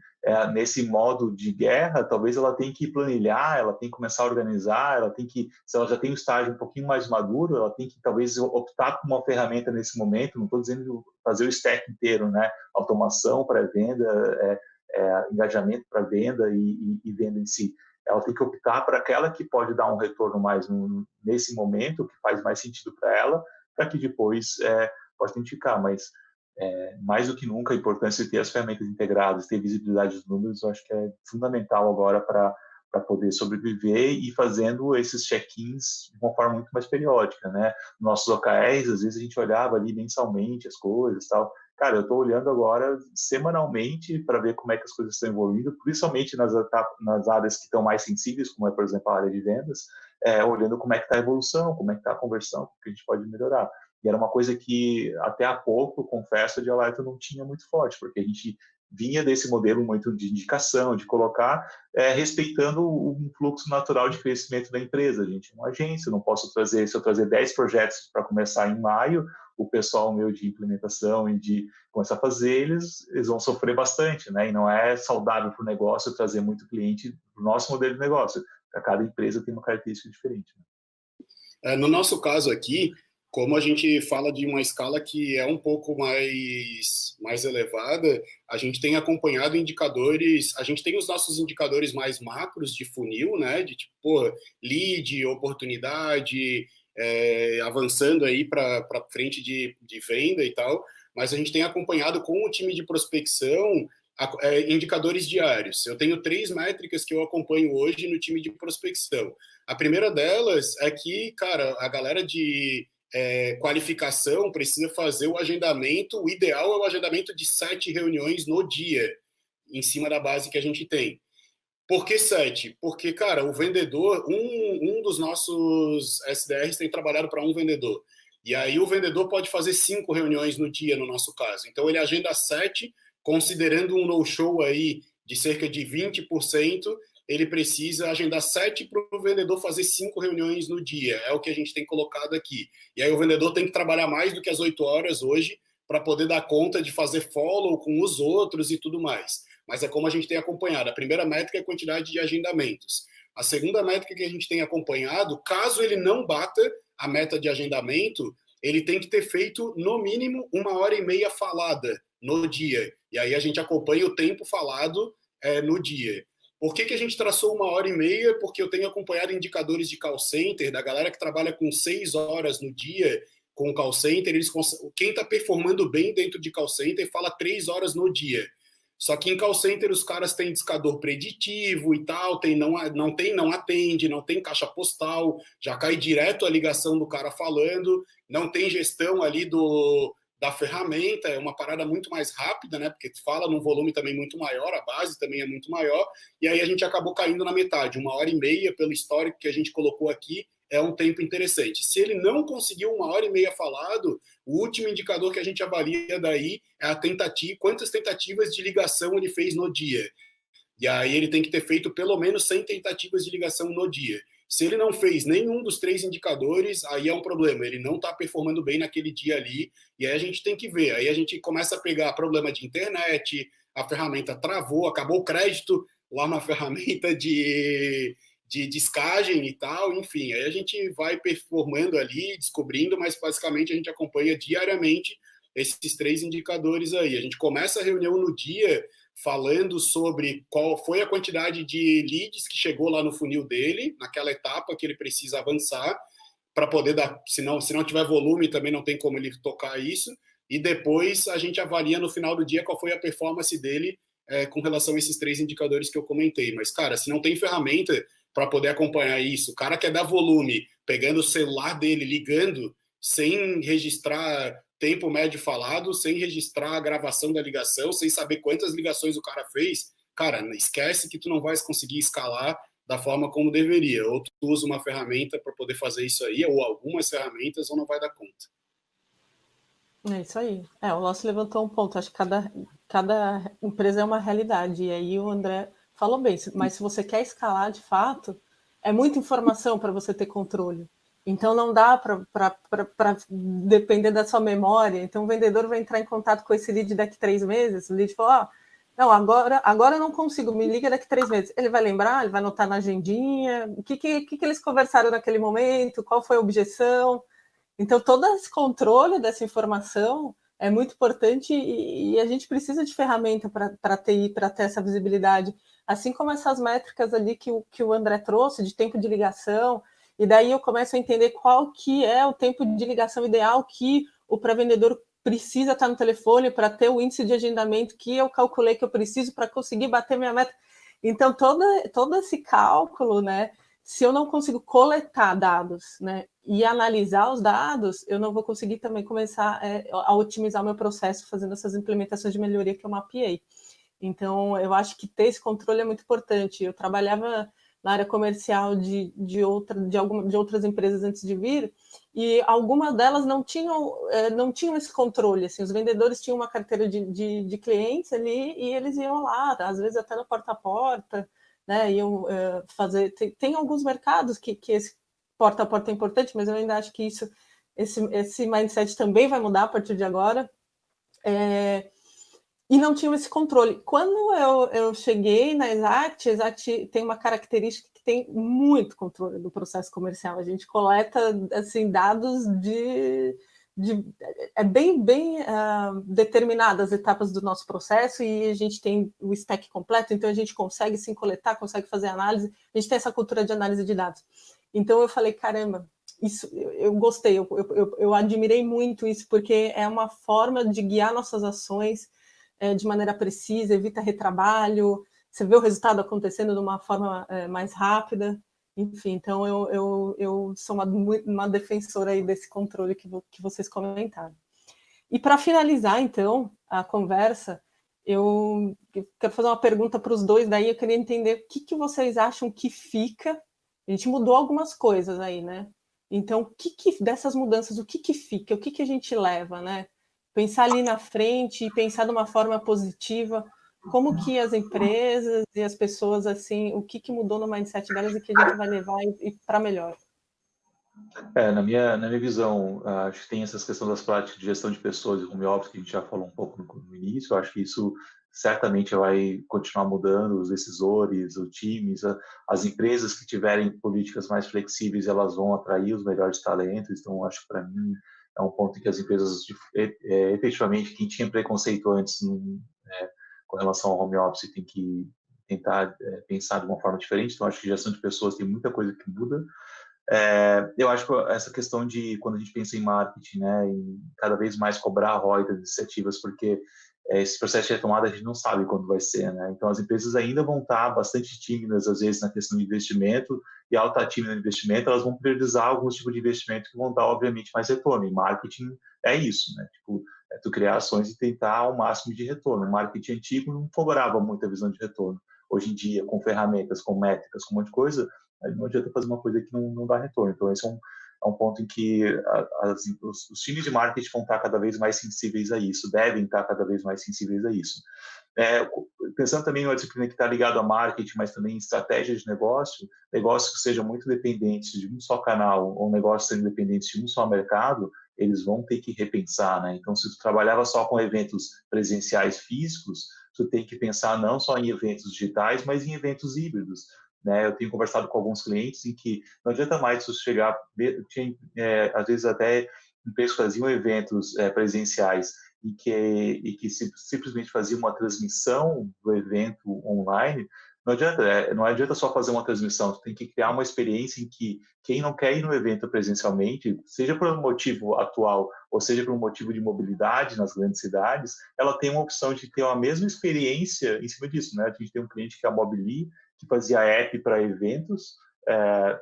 nesse modo de guerra, talvez ela tenha que planilhar, ela tem que começar a organizar, ela tem que, se ela já tem um estágio um pouquinho mais maduro, ela tem que talvez optar por uma ferramenta nesse momento, não estou dizendo fazer o stack inteiro, né? Automação para venda, engajamento para venda e venda em si. Ela tem que optar por aquela que pode dar um retorno mais nesse momento, que faz mais sentido para ela, para que depois possa indicar, mas mais do que nunca a importância de ter as ferramentas integradas, ter visibilidade dos números, eu acho que é fundamental agora para poder sobreviver e fazendo esses check-ins de uma forma muito mais periódica, né? Nossos OKRs, às vezes a gente olhava ali mensalmente as coisas e tal. Cara, eu estou olhando agora semanalmente para ver como é que as coisas estão evoluindo, principalmente nas áreas que estão mais sensíveis, como é, por exemplo, a área de vendas, olhando como é que está a evolução, como é que está a conversão, o que a gente pode melhorar. E era uma coisa que, até há pouco, confesso, de alerta não tinha muito forte, porque a gente vinha desse modelo muito de indicação, de colocar, respeitando um fluxo natural de crescimento da empresa. A gente é uma agência, não posso trazer, se eu trazer 10 projetos para começar em maio, o pessoal meu de implementação e de começar a fazer, eles vão sofrer bastante, né? E não é saudável para o negócio trazer muito cliente para o nosso modelo de negócio. Cada empresa tem uma característica diferente, né? No nosso caso aqui, como a gente fala de uma escala que é um pouco mais elevada, a gente tem acompanhado indicadores, a gente tem os nossos indicadores mais macros de funil, né, de tipo, lead, oportunidade, avançando aí para frente de venda e tal, mas a gente tem acompanhado com o time de prospecção indicadores diários. Eu tenho 3 métricas que eu acompanho hoje no time de prospecção. A primeira delas é que, cara, a galera de qualificação precisa fazer o agendamento, o ideal é o agendamento de 7 reuniões no dia, em cima da base que a gente tem. Por que 7? Porque, cara, o vendedor, um dos nossos SDRs tem trabalhado para um vendedor. E aí o vendedor pode fazer 5 reuniões no dia, no nosso caso. Então ele agenda 7, considerando um no-show aí de cerca de 20%, ele precisa agendar 7 para o vendedor fazer 5 reuniões no dia. É o que a gente tem colocado aqui. E aí o vendedor tem que trabalhar mais do que as 8 horas hoje para poder dar conta de fazer follow com os outros e tudo mais. Mas é como a gente tem acompanhado. A primeira métrica é a quantidade de agendamentos. A segunda métrica que a gente tem acompanhado, caso ele não bata a meta de agendamento, ele tem que ter feito, no mínimo, 1h30 falada no dia. E aí a gente acompanha o tempo falado no dia. Por que a gente traçou 1h30? Porque eu tenho acompanhado indicadores de call center, da galera que trabalha com 6 horas no dia com call center, quem está performando bem dentro de call center fala 3 horas no dia. Só que em call center os caras têm discador preditivo e tal, não atende, não tem caixa postal, já cai direto a ligação do cara falando, não tem gestão ali da ferramenta, é uma parada muito mais rápida, né? Porque fala num volume também muito maior, a base também é muito maior, e aí a gente acabou caindo na metade. 1h30, pelo histórico que a gente colocou aqui, é um tempo interessante. Se ele não conseguiu 1h30 falado, o último indicador que a gente avalia daí é a tentativa, quantas tentativas de ligação ele fez no dia. E aí ele tem que ter feito pelo menos 100 tentativas de ligação no dia. Se ele não fez nenhum dos 3 indicadores, aí é um problema. Ele não está performando bem naquele dia ali, e aí a gente tem que ver. Aí a gente começa a pegar problema de internet, a ferramenta travou, acabou o crédito lá na ferramenta de discagem e tal, enfim, aí a gente vai performando ali, descobrindo, mas basicamente a gente acompanha diariamente esses 3 indicadores aí. A gente começa a reunião no dia falando sobre qual foi a quantidade de leads que chegou lá no funil dele, naquela etapa que ele precisa avançar, para poder dar, se não tiver volume também não tem como ele tocar isso, e depois a gente avalia no final do dia qual foi a performance dele com relação a esses 3 indicadores que eu comentei. Mas, cara, se não tem ferramenta para poder acompanhar isso, o cara quer dar volume, pegando o celular dele, ligando, sem registrar tempo médio falado, sem registrar a gravação da ligação, sem saber quantas ligações o cara fez, cara, esquece que tu não vais conseguir escalar da forma como deveria. Ou tu usa uma ferramenta para poder fazer isso aí, ou algumas ferramentas, ou não vai dar conta. É isso aí. O Lossi levantou um ponto. Acho que cada empresa é uma realidade. E aí o André falou bem, mas se você quer escalar de fato, é muita informação para você ter controle. Então não dá para depender da sua memória. Então o vendedor vai entrar em contato com esse lead daqui 3 meses. O lead fala, não, agora eu não consigo, me liga daqui 3 meses. Ele vai lembrar, ele vai anotar na agendinha, o que eles conversaram naquele momento, qual foi a objeção. Então todo esse controle dessa informação é muito importante e a gente precisa de ferramenta para ter essa visibilidade. Assim como essas métricas ali que o André trouxe, de tempo de ligação, e daí eu começo a entender qual que é o tempo de ligação ideal que o pré-vendedor precisa estar no telefone para ter o índice de agendamento que eu calculei que eu preciso para conseguir bater minha meta. Então, todo esse cálculo, né, se eu não consigo coletar dados, né, e analisar os dados, eu não vou conseguir também começar a otimizar o meu processo fazendo essas implementações de melhoria que eu mapeei. Então, eu acho que ter esse controle é muito importante. Eu trabalhava na área comercial de outras empresas antes de vir, e algumas delas não tinham esse controle, assim, os vendedores tinham uma carteira de clientes ali e eles iam lá, às vezes até no porta a porta, né, iam fazer, tem alguns mercados que esse porta a porta é importante, mas eu ainda acho que esse mindset também vai mudar a partir de agora, e não tinham esse controle. Quando eu cheguei na Exact, a Exact tem uma característica que tem muito controle do processo comercial. A gente coleta assim, dados bem determinadas etapas do nosso processo e a gente tem o stack completo, então a gente consegue sim coletar, consegue fazer análise, a gente tem essa cultura de análise de dados. Então eu falei, caramba, isso eu gostei, eu admirei muito isso, porque é uma forma de guiar nossas ações de maneira precisa, evita retrabalho, você vê o resultado acontecendo de uma forma mais rápida, enfim, então eu sou uma defensora aí desse controle que vocês comentaram. E para finalizar, então, a conversa, eu quero fazer uma pergunta para os dois, daí eu queria entender o que vocês acham que fica. A gente mudou algumas coisas aí, né? Então, dessas mudanças, o que fica? O que a gente leva, né? Pensar ali na frente e pensar de uma forma positiva, como que as empresas e as pessoas, assim, o que mudou no mindset delas e que a gente vai levar para melhor? Na minha visão, acho que tem essas questões das práticas de gestão de pessoas e home office, que a gente já falou um pouco no início. Eu acho que isso certamente vai continuar mudando, os decisores, os times, as empresas que tiverem políticas mais flexíveis, elas vão atrair os melhores talentos. Então, acho que para mim é um ponto em que as empresas, efetivamente, quem tinha preconceito antes com relação ao home office tem que tentar pensar de uma forma diferente. Então, acho que gestão de pessoas tem muita coisa que muda. Eu acho que essa questão de, quando a gente pensa em marketing, né, em cada vez mais cobrar a ROI das iniciativas, porque esse processo de retomada a gente não sabe quando vai ser, né? Então, as empresas ainda vão estar bastante tímidas, às vezes, na questão de investimento, e ao estar tímida no investimento, elas vão priorizar alguns tipos de investimento que vão dar, obviamente, mais retorno. E marketing é isso, né? Tipo, tu criar ações e tentar o máximo de retorno. O marketing antigo não cobrava muita visão de retorno. Hoje em dia, com ferramentas, com métricas, com um monte de coisa, aí não adianta fazer uma coisa que não dá retorno. Então, esse é um ponto em que os times de marketing vão estar cada vez mais sensíveis a isso, devem estar cada vez mais sensíveis a isso. Pensando também em uma disciplina que está ligada a marketing, mas também em estratégia de negócios que sejam muito dependentes de um só canal, ou negócios sendo dependentes de um só mercado, eles vão ter que repensar, né? Então, se tu trabalhava só com eventos presenciais físicos, tu tem que pensar não só em eventos digitais, mas em eventos híbridos. Né, eu tenho conversado com alguns clientes em que não adianta mais você chegar, às vezes até empresas faziam eventos presenciais e que simplesmente faziam uma transmissão do evento online. Não adianta só fazer uma transmissão, você tem que criar uma experiência em que quem não quer ir no evento presencialmente, seja por um motivo atual ou seja por um motivo de mobilidade nas grandes cidades, ela tem uma opção de ter a mesma experiência em cima disso. Né? A gente tem um cliente que é a Mobili, que fazia app para eventos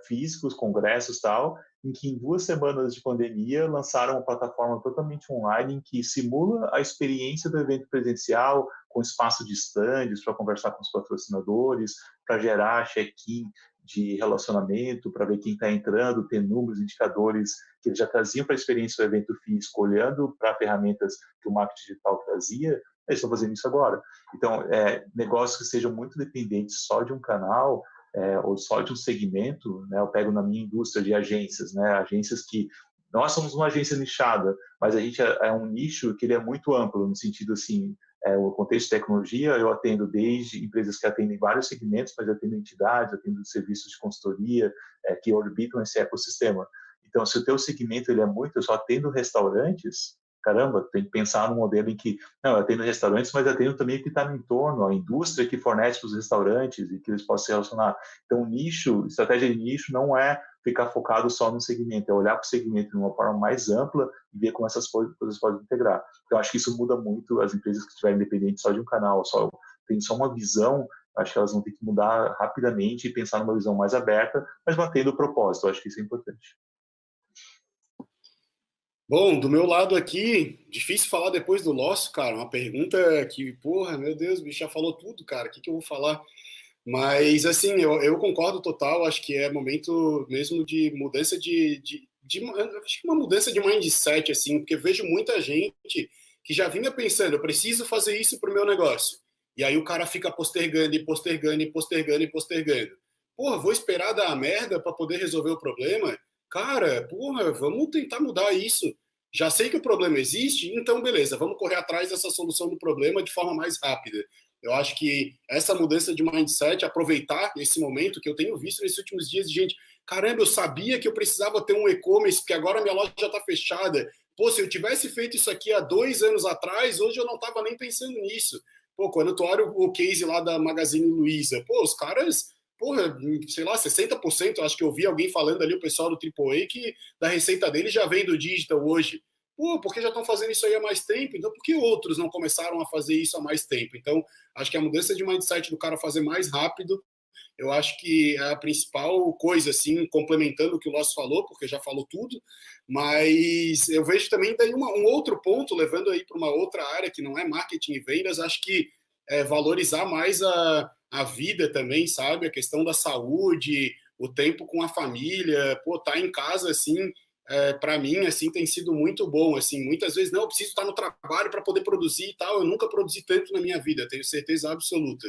físicos, congressos e tal, em que em 2 semanas de pandemia lançaram uma plataforma totalmente online em que simula a experiência do evento presencial, com espaço de estandes para conversar com os patrocinadores, para gerar check-in de relacionamento, para ver quem está entrando, ter números, indicadores que eles já traziam para a experiência do evento físico, olhando para ferramentas que o marketing digital trazia, eles estão fazendo isso agora. Então, negócios que sejam muito dependentes só de um canal ou só de um segmento, né? Eu pego na minha indústria de agências, né? Agências que nós somos uma agência nichada, mas a gente é um nicho que ele é muito amplo, no sentido assim, o contexto de tecnologia, eu atendo desde empresas que atendem vários segmentos, mas eu atendo entidades, atendo serviços de consultoria que orbitam esse ecossistema. Então, se o teu segmento ele é muito, eu só atendo restaurantes, caramba, tem que pensar num modelo em que, não, eu atendo restaurantes, mas eu atendo também o que está no entorno, a indústria que fornece para os restaurantes e que eles possam se relacionar. Então, nicho, estratégia de nicho não é ficar focado só no segmento, é olhar para o segmento de uma forma mais ampla e ver como essas coisas podem integrar. Então, acho que isso muda muito as empresas que estiverem independentes só de um canal, tem só uma visão, acho que elas vão ter que mudar rapidamente e pensar numa visão mais aberta, mas mantendo o propósito, acho que isso é importante. Bom, do meu lado aqui, difícil falar depois do Losso, cara. Uma pergunta que, porra, meu Deus, o bicho já falou tudo, cara. O que eu vou falar? Mas, assim, eu concordo total. Acho que é momento mesmo de mudança de acho que uma mudança de mindset, assim, porque vejo muita gente que já vinha pensando, eu preciso fazer isso para o meu negócio. E aí o cara fica postergando e postergando e postergando e postergando. Porra, vou esperar dar a merda para poder resolver o problema? Cara, porra, vamos tentar mudar isso. Já sei que o problema existe, então beleza, vamos correr atrás dessa solução do problema de forma mais rápida. Eu acho que essa mudança de mindset, aproveitar esse momento que eu tenho visto nesses últimos dias de gente, caramba, eu sabia que eu precisava ter um e-commerce, porque agora minha loja já está fechada. Pô, se eu tivesse feito isso aqui há 2 anos atrás, hoje eu não estava nem pensando nisso. Pô, quando tu olha o case lá da Magazine Luiza, pô, os caras, porra, sei lá, 60%, acho que eu vi alguém falando ali, o pessoal do AAA, que da receita dele já vem do digital hoje. Pô, porque já estão fazendo isso aí há mais tempo, então por que outros não começaram a fazer isso há mais tempo? Então, acho que a mudança de mindset do cara fazer mais rápido, eu acho que é a principal coisa, assim, complementando o que o Loss falou, porque já falou tudo, mas eu vejo também daí um outro ponto, levando aí para uma outra área que não é marketing e vendas, acho que é valorizar mais a vida também, sabe? A questão da saúde, o tempo com a família, pô, tá em casa, assim, para mim, assim, tem sido muito bom, assim, muitas vezes, não, eu preciso estar no trabalho para poder produzir e tal, eu nunca produzi tanto na minha vida, tenho certeza absoluta.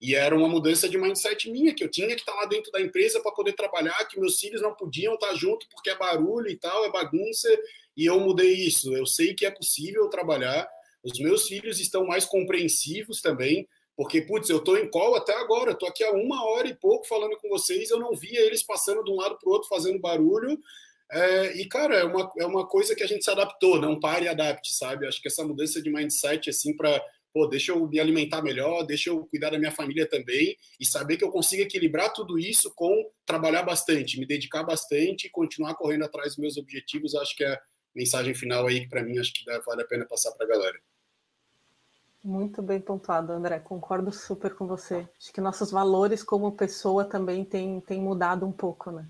E era uma mudança de mindset minha, que eu tinha que estar lá dentro da empresa para poder trabalhar, que meus filhos não podiam estar junto porque é barulho e tal, é bagunça, e eu mudei isso. Eu sei que é possível trabalhar, os meus filhos estão mais compreensivos também, porque, putz, eu estou em call até agora, estou aqui há 1 hora e pouco falando com vocês, eu não via eles passando de um lado para o outro fazendo barulho, e, cara, é uma coisa que a gente se adaptou, não pare e adapte, sabe? Acho que essa mudança de mindset, assim, para pô, deixa eu me alimentar melhor, deixa eu cuidar da minha família também, e saber que eu consigo equilibrar tudo isso com trabalhar bastante, me dedicar bastante e continuar correndo atrás dos meus objetivos, acho que é a mensagem final aí que para mim acho que vale a pena passar para a galera. Muito bem pontuado, André, concordo super com você. Acho que nossos valores como pessoa também têm mudado um pouco, né?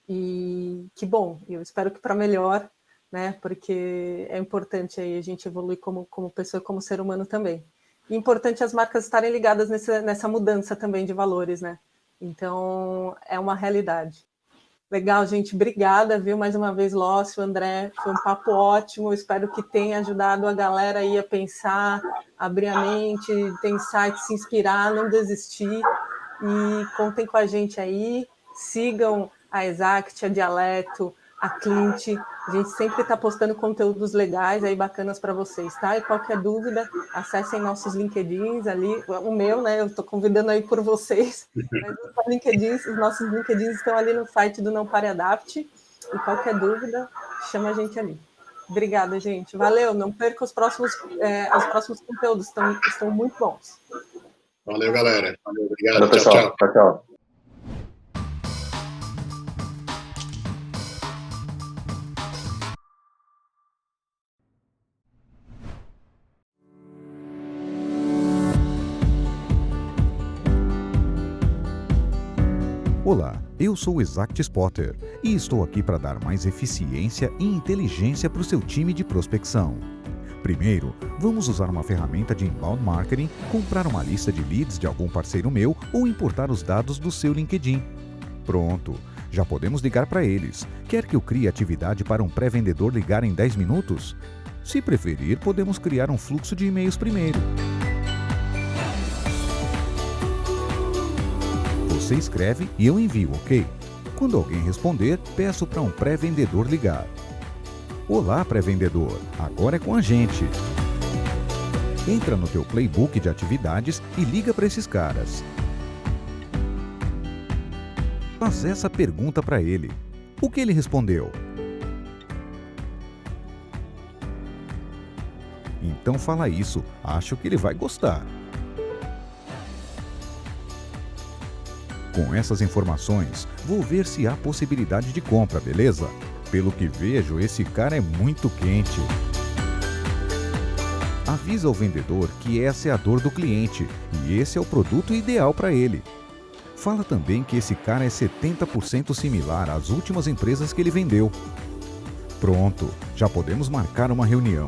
E que bom, eu espero que para melhor, né? Porque é importante aí a gente evoluir como pessoa e como ser humano também. E é importante as marcas estarem ligadas nessa mudança também de valores, né? Então, é uma realidade. Legal, gente. Obrigada, viu? Mais uma vez, Lócio, André. Foi um papo ótimo. Espero que tenha ajudado a galera aí a pensar, abrir a mente, ter insights, se inspirar, não desistir. E contem com a gente aí. Sigam a Exact, a Dialeto, a Clint. A gente sempre está postando conteúdos legais aí, bacanas para vocês, tá? E qualquer dúvida, acessem nossos LinkedIns ali, o meu, né? Eu estou convidando aí por vocês, mas os nossos LinkedIns estão ali no site do Não Pare Adapt, e qualquer dúvida, chama a gente ali. Obrigada, gente. Valeu, não perca os próximos conteúdos, estão muito bons. Valeu, galera. Valeu, obrigado. Valeu, pessoal. Tchau, tchau. Olá, eu sou o Exact Spotter e estou aqui para dar mais eficiência e inteligência para o seu time de prospecção. Primeiro, vamos usar uma ferramenta de inbound marketing, comprar uma lista de leads de algum parceiro meu ou importar os dados do seu LinkedIn. Pronto, já podemos ligar para eles. Quer que eu crie atividade para um pré-vendedor ligar em 10 minutos? Se preferir, podemos criar um fluxo de e-mails primeiro. Você escreve e eu envio, ok? Quando alguém responder, peço para um pré-vendedor ligar. Olá, pré-vendedor, agora é com a gente. Entra no teu playbook de atividades e liga para esses caras. Faz essa pergunta para ele. O que ele respondeu? Então fala isso, acho que ele vai gostar. Com essas informações, vou ver se há possibilidade de compra, beleza? Pelo que vejo, esse cara é muito quente. Avisa ao vendedor que essa é a dor do cliente e esse é o produto ideal para ele. Fala também que esse cara é 70% similar às últimas empresas que ele vendeu. Pronto, já podemos marcar uma reunião.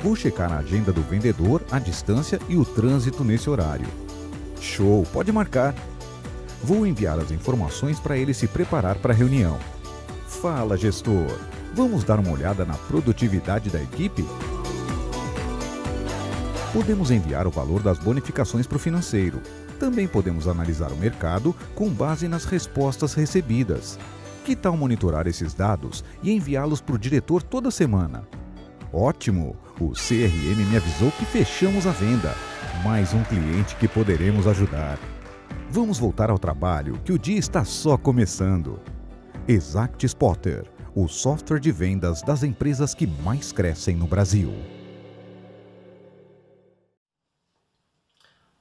Vou checar a agenda do vendedor, a distância e o trânsito nesse horário. Show, pode marcar. Vou enviar as informações para ele se preparar para a reunião. Fala, gestor! Vamos dar uma olhada na produtividade da equipe? Podemos enviar o valor das bonificações para o financeiro. Também podemos analisar o mercado com base nas respostas recebidas. Que tal monitorar esses dados e enviá-los para o diretor toda semana? Ótimo! O CRM me avisou que fechamos a venda. Mais um cliente que poderemos ajudar. Vamos voltar ao trabalho, que o dia está só começando. ExactSpotter, o software de vendas das empresas que mais crescem no Brasil.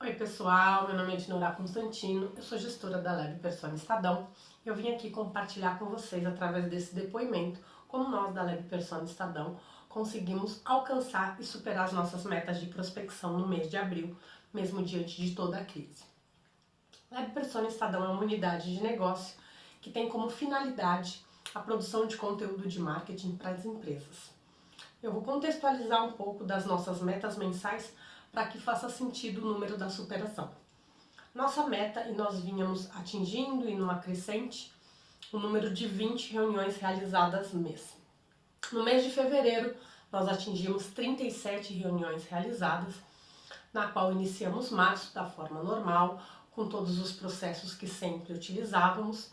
Oi pessoal, meu nome é Dinora Constantino, eu sou gestora da Leve Persona Estadão e eu vim aqui compartilhar com vocês, através desse depoimento, como nós da Leve Persona Estadão conseguimos alcançar e superar as nossas metas de prospecção no mês de abril, mesmo diante de toda a crise. Leve Persona Estadão é uma unidade de negócio que tem como finalidade a produção de conteúdo de marketing para as empresas. Eu vou contextualizar um pouco das nossas metas mensais para que faça sentido o número da superação. Nossa meta, e nós vínhamos atingindo e numa crescente, o número de 20 reuniões realizadas mês. No mês de fevereiro, nós atingimos 37 reuniões realizadas, na qual iniciamos março da forma normal, com todos os processos que sempre utilizávamos.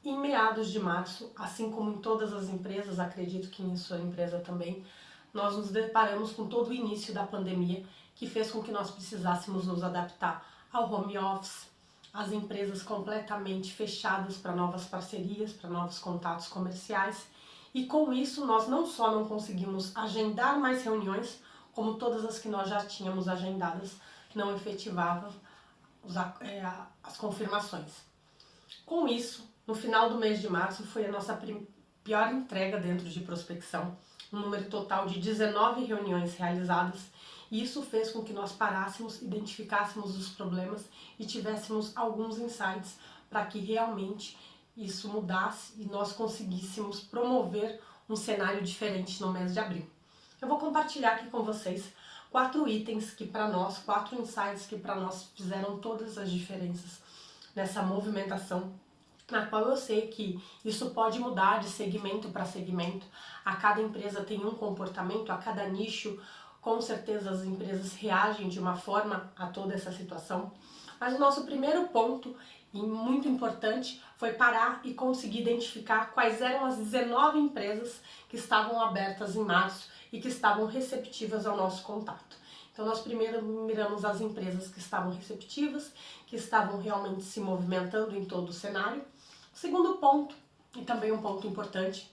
E em meados de março, assim como em todas as empresas, acredito que em sua empresa também, nós nos deparamos com todo o início da pandemia, que fez com que nós precisássemos nos adaptar ao home office, as empresas completamente fechadas para novas parcerias, para novos contatos comerciais. E com isso, nós não só não conseguimos agendar mais reuniões, como todas as que nós já tínhamos agendadas não efetivavam as confirmações. Com isso, no final do mês de março, foi a nossa pior entrega dentro de prospecção, um número total de 19 reuniões realizadas, e isso fez com que nós parássemos, identificássemos os problemas e tivéssemos alguns insights para que realmente isso mudasse e nós conseguíssemos promover um cenário diferente no mês de abril. Eu vou compartilhar aqui com vocês 4 itens que para nós, 4 insights que para nós fizeram todas as diferenças nessa movimentação, na qual eu sei que isso pode mudar de segmento para segmento, a cada empresa tem um comportamento, a cada nicho, com certeza as empresas reagem de uma forma a toda essa situação. Mas o nosso primeiro ponto, e muito importante, foi parar e conseguir identificar quais eram as 19 empresas que estavam abertas em março e que estavam receptivas ao nosso contato. Então nós primeiro miramos as empresas que estavam receptivas, que estavam realmente se movimentando em todo o cenário. O segundo ponto, e também um ponto importante,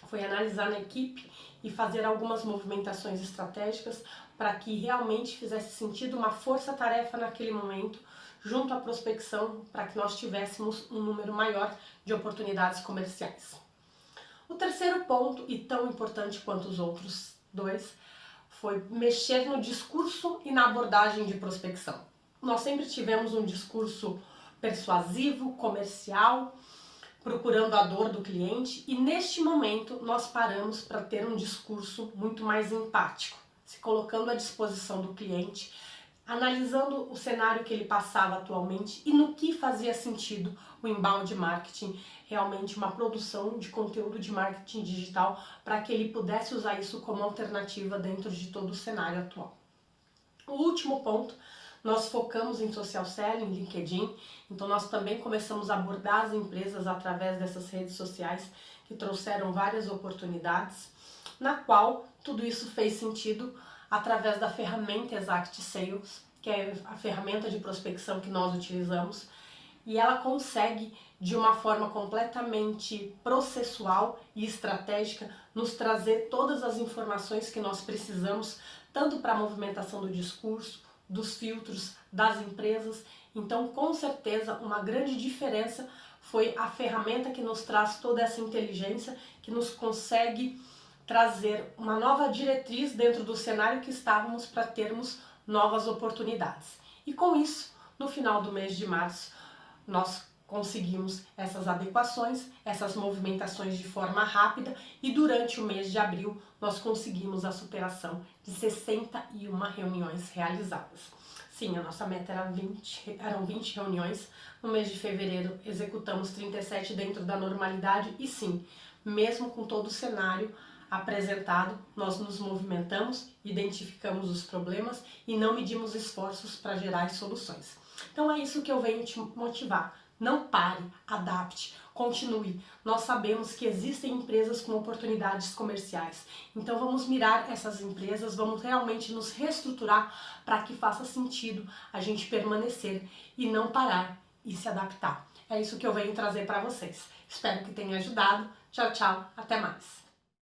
foi analisar na equipe e fazer algumas movimentações estratégicas para que realmente fizesse sentido uma força-tarefa naquele momento, junto à prospecção, para que nós tivéssemos um número maior de oportunidades comerciais. O terceiro ponto, e tão importante quanto os outros 2, foi mexer no discurso e na abordagem de prospecção. Nós sempre tivemos um discurso persuasivo, comercial, procurando a dor do cliente, e neste momento nós paramos para ter um discurso muito mais empático, se colocando à disposição do cliente, analisando o cenário que ele passava atualmente e no que fazia sentido o inbound marketing, realmente uma produção de conteúdo de marketing digital para que ele pudesse usar isso como alternativa dentro de todo o cenário atual. O último ponto, nós focamos em social selling, LinkedIn, então nós também começamos a abordar as empresas através dessas redes sociais que trouxeram várias oportunidades, na qual tudo isso fez sentido através da ferramenta Exact Sales, que é a ferramenta de prospecção que nós utilizamos, e ela consegue, de uma forma completamente processual e estratégica, nos trazer todas as informações que nós precisamos, tanto para a movimentação do discurso, dos filtros, das empresas. Então, com certeza, uma grande diferença foi a ferramenta que nos traz toda essa inteligência, que nos consegue trazer uma nova diretriz dentro do cenário que estávamos para termos novas oportunidades. E com isso, no final do mês de março, nós conseguimos essas adequações, essas movimentações de forma rápida, e durante o mês de abril nós conseguimos a superação de 61 reuniões realizadas. Sim, a nossa meta eram 20 reuniões, no mês de fevereiro executamos 37 dentro da normalidade, e sim, mesmo com todo o cenário apresentado, nós nos movimentamos, identificamos os problemas e não medimos esforços para gerar soluções. Então é isso que eu venho te motivar. Não pare, adapte, continue. Nós sabemos que existem empresas com oportunidades comerciais. Então vamos mirar essas empresas, vamos realmente nos reestruturar para que faça sentido a gente permanecer e não parar e se adaptar. É isso que eu venho trazer para vocês. Espero que tenha ajudado. Tchau, tchau. Até mais.